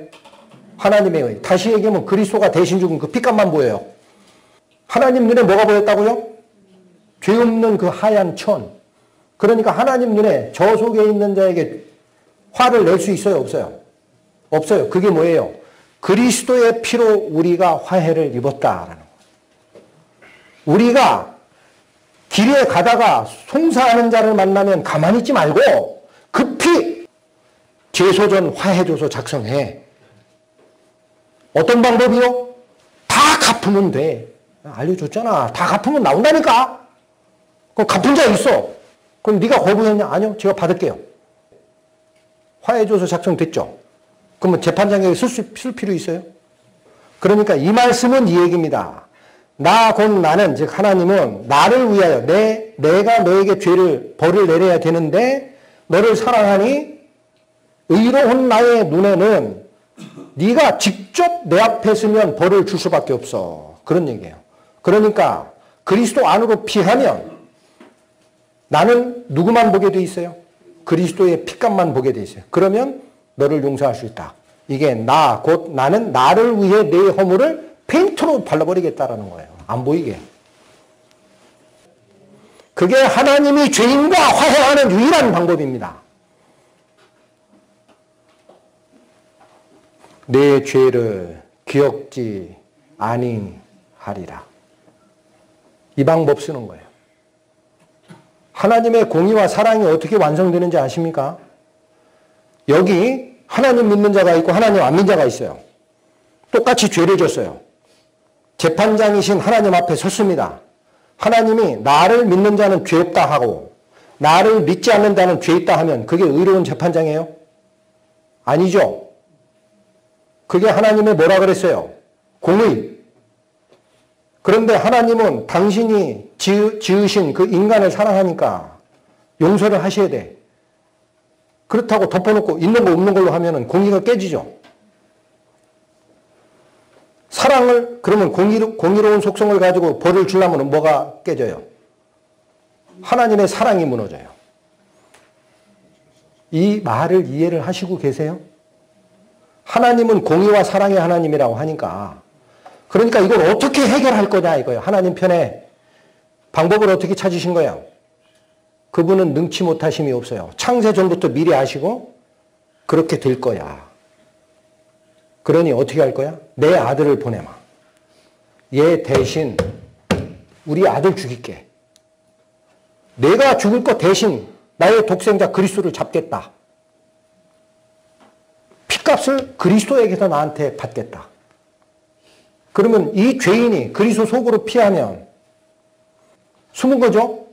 하나님의 의. 다시 얘기하면 그리스도가 대신 죽은 그 핏값만 보여요. 하나님 눈에 뭐가 보였다고요? 죄 없는 그 하얀 천. 그러니까 하나님 눈에 저 속에 있는 자에게 화를 낼 수 있어요? 없어요? 없어요. 그게 뭐예요? 그리스도의 피로 우리가 화해를 입었다라는 거예요. 우리가 길에 가다가 송사하는 자를 만나면 가만히 있지 말고 급히 제소전 화해조서 작성해. 어떤 방법이요? 다 갚으면 돼. 알려줬잖아. 다 갚으면 나온다니까. 그럼 갚은 자 있어. 그럼 네가 거부했냐? 아니요. 제가 받을게요. 화해조서 작성됐죠? 그러면 재판장에게 쓸 필요 있어요? 그러니까 이 말씀은 이 얘기입니다. 나 곧 나는, 즉 하나님은 나를 위하여 내가 너에게 벌을 내려야 되는데 너를 사랑하니 의로운 나의 눈에는 네가 직접 내 앞에 서면 벌을 줄 수밖에 없어. 그런 얘기예요. 그러니까 그리스도 안으로 피하면 나는 누구만 보게 돼 있어요? 그리스도의 핏값만 보게 돼 있어요. 그러면 너를 용서할 수 있다. 이게 곧 나는 나를 위해 내 허물을 페인트로 발라버리겠다라는 거예요. 안 보이게. 그게 하나님이 죄인과 화해하는 유일한 방법입니다. 내 죄를 기억지 아니하리라. 이 방법 쓰는 거예요. 하나님의 공의와 사랑이 어떻게 완성되는지 아십니까? 여기 하나님 믿는 자가 있고 하나님 안 믿는 자가 있어요. 똑같이 죄를 졌어요. 재판장이신 하나님 앞에 섰습니다. 하나님이 나를 믿는 자는 죄 없다 하고 나를 믿지 않는 자는 죄 있다 하면 그게 의로운 재판장이에요? 아니죠. 그게 하나님의 뭐라 그랬어요? 공의. 그런데 하나님은 당신이 지으신 그 인간을 사랑하니까 용서를 하셔야 돼. 그렇다고 덮어놓고 있는 거 없는 걸로 하면 공의가 깨지죠. 사랑을, 그러면 공의로운 속성을 가지고 벌을 주려면 뭐가 깨져요? 하나님의 사랑이 무너져요. 이 말을 이해를 하시고 계세요? 하나님은 공의와 사랑의 하나님이라고 하니까 그러니까 이걸 어떻게 해결할 거냐 이거예요. 하나님 편에 방법을 어떻게 찾으신 거예요? 그분은 능치 못하심이 없어요. 창세 전부터 미리 아시고 그렇게 될 거야. 그러니 어떻게 할 거야? 내 아들을 보내마. 얘 대신 우리 아들 죽일게. 내가 죽을 것 대신 나의 독생자 그리스도를 잡겠다. 핏값을 그리스도에게서 나한테 받겠다. 그러면 이 죄인이 그리스도 속으로 피하면 숨은 거죠?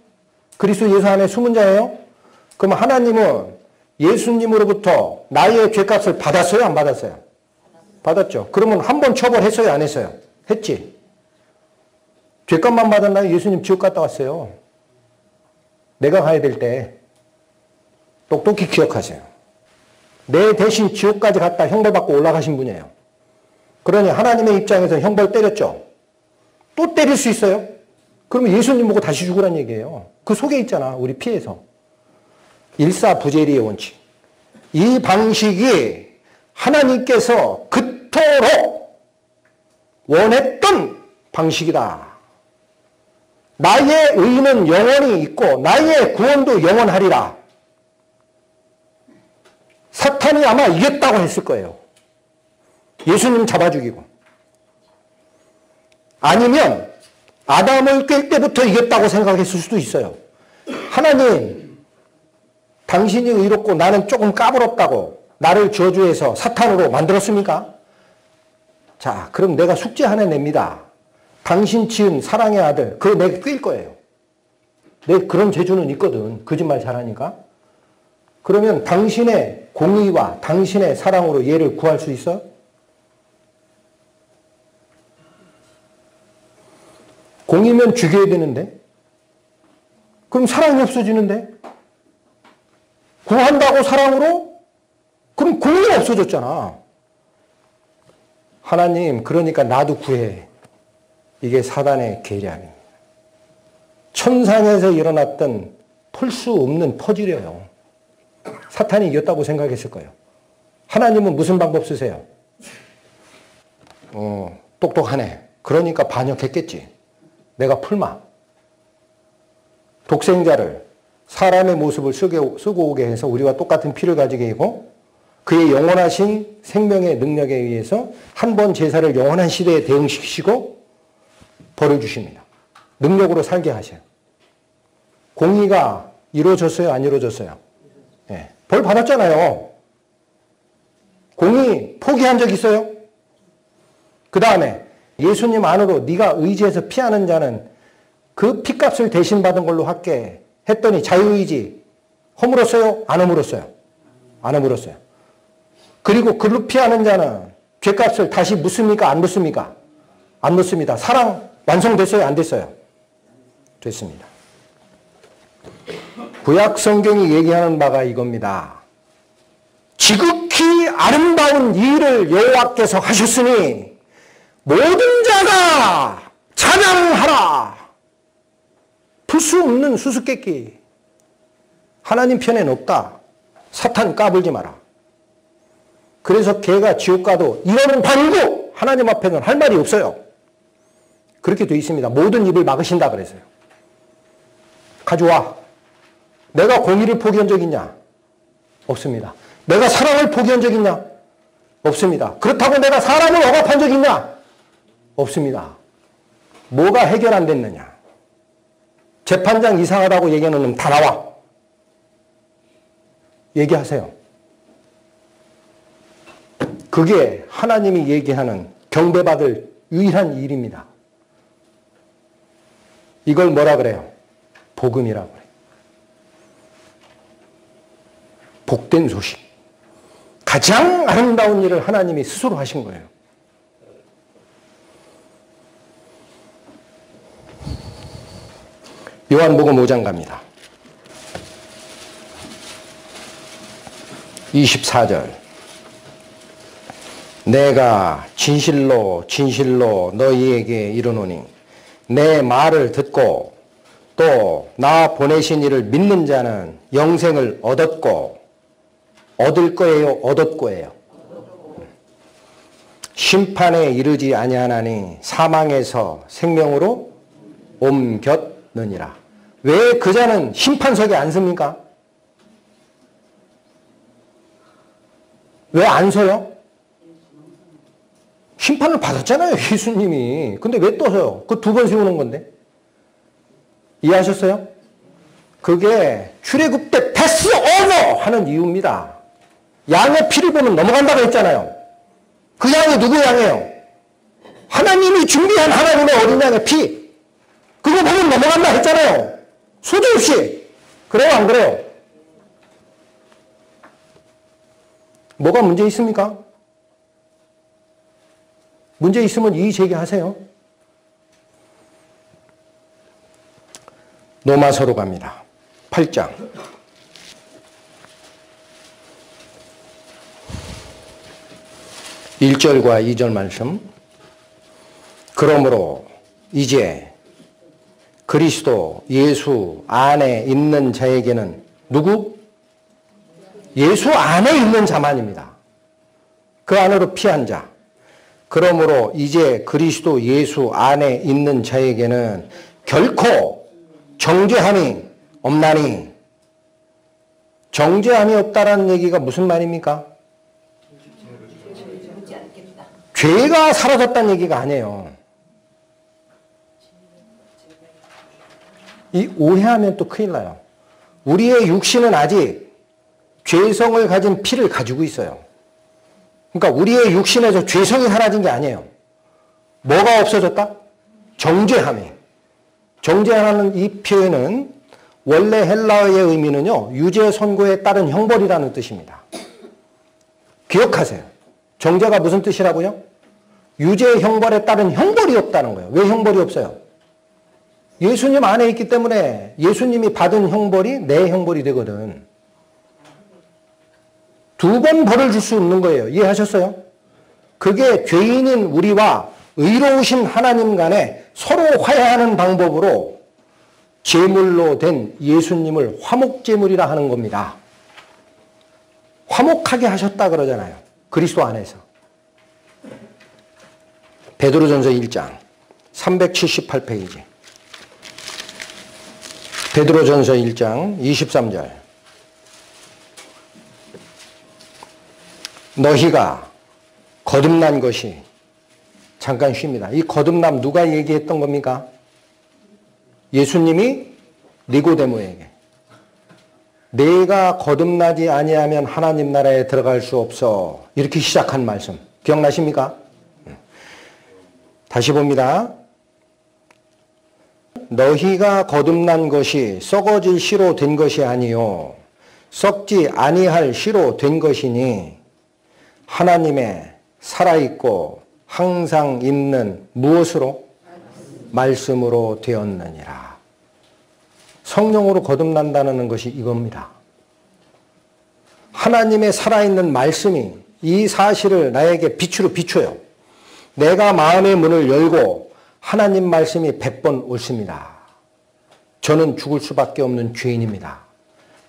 그리스도 예수 안에 숨은 자예요? 그럼 하나님은 예수님으로부터 나의 죄값을 받았어요? 안 받았어요? 받았죠. 그러면 한 번 처벌했어요? 안 했어요? 했지. 죄값만 받았나요? 예수님 지옥 갔다 왔어요. 내가 가야 될 때 똑똑히 기억하세요. 내 대신 지옥까지 갔다 형벌받고 올라가신 분이에요. 그러니 하나님의 입장에서 형벌 때렸죠. 또 때릴 수 있어요? 그러면 예수님 보고 다시 죽으란 얘기예요. 그 속에 있잖아. 우리 피해서. 일사부재리의 원칙. 이 방식이 하나님께서 그토록 원했던 방식이다. 나의 의는 영원히 있고 나의 구원도 영원하리라. 사탄이 아마 이겼다고 했을 거예요. 예수님 잡아 죽이고. 아니면 아담을 깰 때부터 이겼다고 생각했을 수도 있어요. 하나님, 당신이 의롭고 나는 조금 까불었다고 나를 저주해서 사탄으로 만들었습니까? 자, 그럼 내가 숙제 하나 냅니다. 당신 지은 사랑의 아들, 그거 내가 꿰일 거예요. 내 그런 재주는 있거든. 거짓말 잘하니까. 그러면 당신의 공의와 당신의 사랑으로 얘를 구할 수 있어? 공의면 죽여야 되는데? 그럼 사랑이 없어지는데? 구한다고 사랑으로? 그럼 공의가 없어졌잖아. 하나님, 그러니까 나도 구해. 이게 사단의 계략입니다. 천상에서 일어났던 풀 수 없는 퍼즐이에요. 사탄이 이겼다고 생각했을 거예요. 하나님은 무슨 방법 쓰세요? 똑똑하네. 그러니까 반역했겠지. 내가 풀마. 독생자를 사람의 모습을 쓰고 오게 해서 우리와 똑같은 피를 가지게 하고 그의 영원하신 생명의 능력에 의해서 한 번 제사를 영원한 시대에 대응시키시고 벌을 주십니다. 능력으로 살게 하셔요. 공의가 이루어졌어요? 안 이루어졌어요? 네. 벌 받았잖아요. 공의 포기한 적 있어요? 그 다음에 예수님 안으로 네가 의지해서 피하는 자는 그 피값을 대신 받은 걸로 할게 했더니 자유의지 허물었어요? 안 허물었어요? 안 허물었어요. 그리고 그로 피하는 자는 죄값을 다시 묻습니까? 안 묻습니까? 안 묻습니다. 사랑 완성됐어요? 안 됐어요? 됐습니다. 구약 성경이 얘기하는 바가 이겁니다. 지극히 아름다운 일을 여호와께서 하셨으니 모든 자가 찬양하라. 풀 수 없는 수수께끼. 하나님 편엔 없다. 사탄 까불지 마라. 그래서 걔가 지옥 가도 이러는 다니고 하나님 앞에는 할 말이 없어요. 그렇게 되어 있습니다. 모든 입을 막으신다 그래서요. 가져와. 내가 공의를 포기한 적 있냐? 없습니다. 내가 사랑을 포기한 적 있냐? 없습니다. 그렇다고 내가 사람을 억압한 적 있냐? 없습니다. 뭐가 해결 안 됐느냐? 재판장 이상하다고 얘기하는 놈 다 나와. 얘기하세요. 그게 하나님이 얘기하는 경배받을 유일한 일입니다. 이걸 뭐라 그래요? 복음이라고 그래요. 복된 소식. 가장 아름다운 일을 하나님이 스스로 하신 거예요. 요한복음 5장 갑니다. 24절. 내가 진실로 진실로 너희에게 이르노니 내 말을 듣고 또 나 보내신 이를 믿는 자는 영생을 얻었고 얻을 거예요, 얻을 거예요. 심판에 이르지 아니하나니 사망에서 생명으로 옮겼느니라. 왜 그 자는 심판석에 앉습니까? 왜 안 서요? 심판을 받았잖아요, 예수님이. 근데 왜 또 서요? 그 두 번 세우는 건데. 이해하셨어요? 그게 출애굽 때 패스 오버 하는 이유입니다. 양의 피를 보면 넘어간다고 했잖아요. 그 양이 누구 양이에요? 하나님이 준비한 하나님의 어린 양의 피. 그거 보면 넘어간다 했잖아요. 소재 없이. 그래요, 안 그래요? 뭐가 문제 있습니까? 문제 있으면 이의 제기하세요. 로마서로 갑니다. 8장. 1절과 2절 말씀. 그러므로 이제 그리스도 예수 안에 있는 자에게는 누구? 예수 안에 있는 자만입니다. 그 안으로 피한 자. 그러므로 이제 그리스도 예수 안에 있는 자에게는 결코 정죄함이 없나니. 정죄함이 없다라는 얘기가 무슨 말입니까? 죄가 사라졌다는 얘기가 아니에요. 이 오해하면 또 큰일 나요. 우리의 육신은 아직 죄성을 가진 피를 가지고 있어요. 그러니까 우리의 육신에서 죄성이 사라진 게 아니에요. 뭐가 없어졌다? 정죄함이. 정죄하는 이 표현은 원래 헬라어의 의미는요, 유죄 선고에 따른 형벌이라는 뜻입니다. 기억하세요. 정죄가 무슨 뜻이라고요? 유죄 형벌에 따른 형벌이 없다는 거예요. 왜 형벌이 없어요? 예수님 안에 있기 때문에 예수님이 받은 형벌이 내 형벌이 되거든. 두 번 벌을 줄 수 없는 거예요. 이해하셨어요? 그게 죄인인 우리와 의로우신 하나님 간에 서로 화해하는 방법으로 제물로 된 예수님을 화목제물이라 하는 겁니다. 화목하게 하셨다 그러잖아요. 그리스도 안에서. 베드로전서 1장 378페이지. 베드로전서 1장 23절. 너희가 거듭난 것이, 잠깐 쉽니다. 이 거듭남 누가 얘기했던 겁니까? 예수님이 니고데모에게. 내가 거듭나지 아니하면 하나님 나라에 들어갈 수 없어. 이렇게 시작한 말씀. 기억나십니까? 다시 봅니다. 너희가 거듭난 것이 썩어질 씨로 된 것이 아니요 썩지 아니할 씨로 된 것이니 하나님의 살아있고 항상 있는 무엇으로? 말씀으로 되었느니라. 성령으로 거듭난다는 것이 이겁니다. 하나님의 살아있는 말씀이 이 사실을 나에게 빛으로 비춰요. 내가 마음의 문을 열고 하나님 말씀이 100번 옳습니다. 저는 죽을 수밖에 없는 죄인입니다.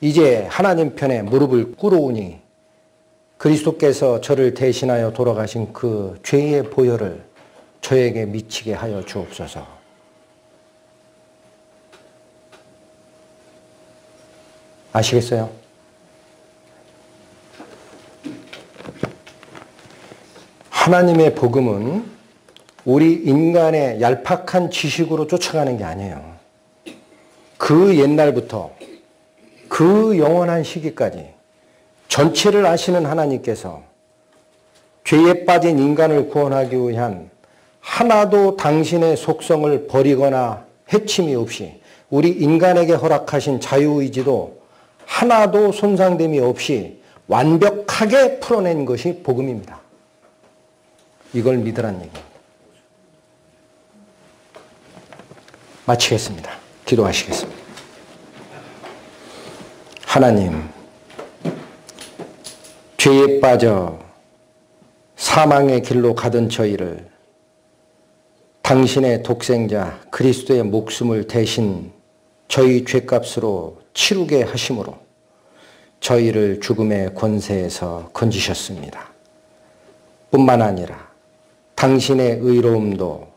이제 하나님 편에 무릎을 꿇어오니 그리스도께서 저를 대신하여 돌아가신 그 죄의 보혈을 저에게 미치게 하여 주옵소서. 아시겠어요? 하나님의 복음은 우리 인간의 얄팍한 지식으로 쫓아가는 게 아니에요. 그 옛날부터 그 영원한 시기까지 전체를 아시는 하나님께서 죄에 빠진 인간을 구원하기 위한 하나도 당신의 속성을 버리거나 해침이 없이 우리 인간에게 허락하신 자유의지도 하나도 손상됨이 없이 완벽하게 풀어낸 것이 복음입니다. 이걸 믿으란 얘기입니다. 마치겠습니다. 기도하시겠습니다. 하나님, 죄에 빠져 사망의 길로 가던 저희를 당신의 독생자 그리스도의 목숨을 대신 저희 죄값으로 치르게 하심으로 저희를 죽음의 권세에서 건지셨습니다. 뿐만 아니라 당신의 의로움도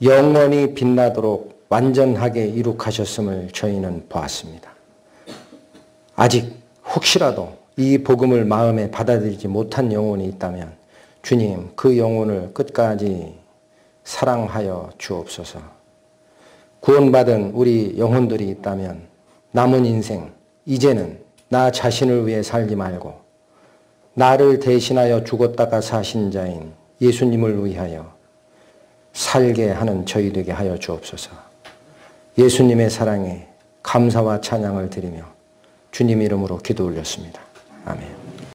영원히 빛나도록 완전하게 이룩하셨음을 저희는 보았습니다. 아직 혹시라도 이 복음을 마음에 받아들이지 못한 영혼이 있다면 주님, 그 영혼을 끝까지 사랑하여 주옵소서. 구원받은 우리 영혼들이 있다면 남은 인생 이제는 나 자신을 위해 살지 말고 나를 대신하여 죽었다가 사신 자인 예수님을 위하여 살게 하는 저희 되게 하여 주옵소서. 예수님의 사랑에 감사와 찬양을 드리며 주님 이름으로 기도 올렸습니다. 아멘.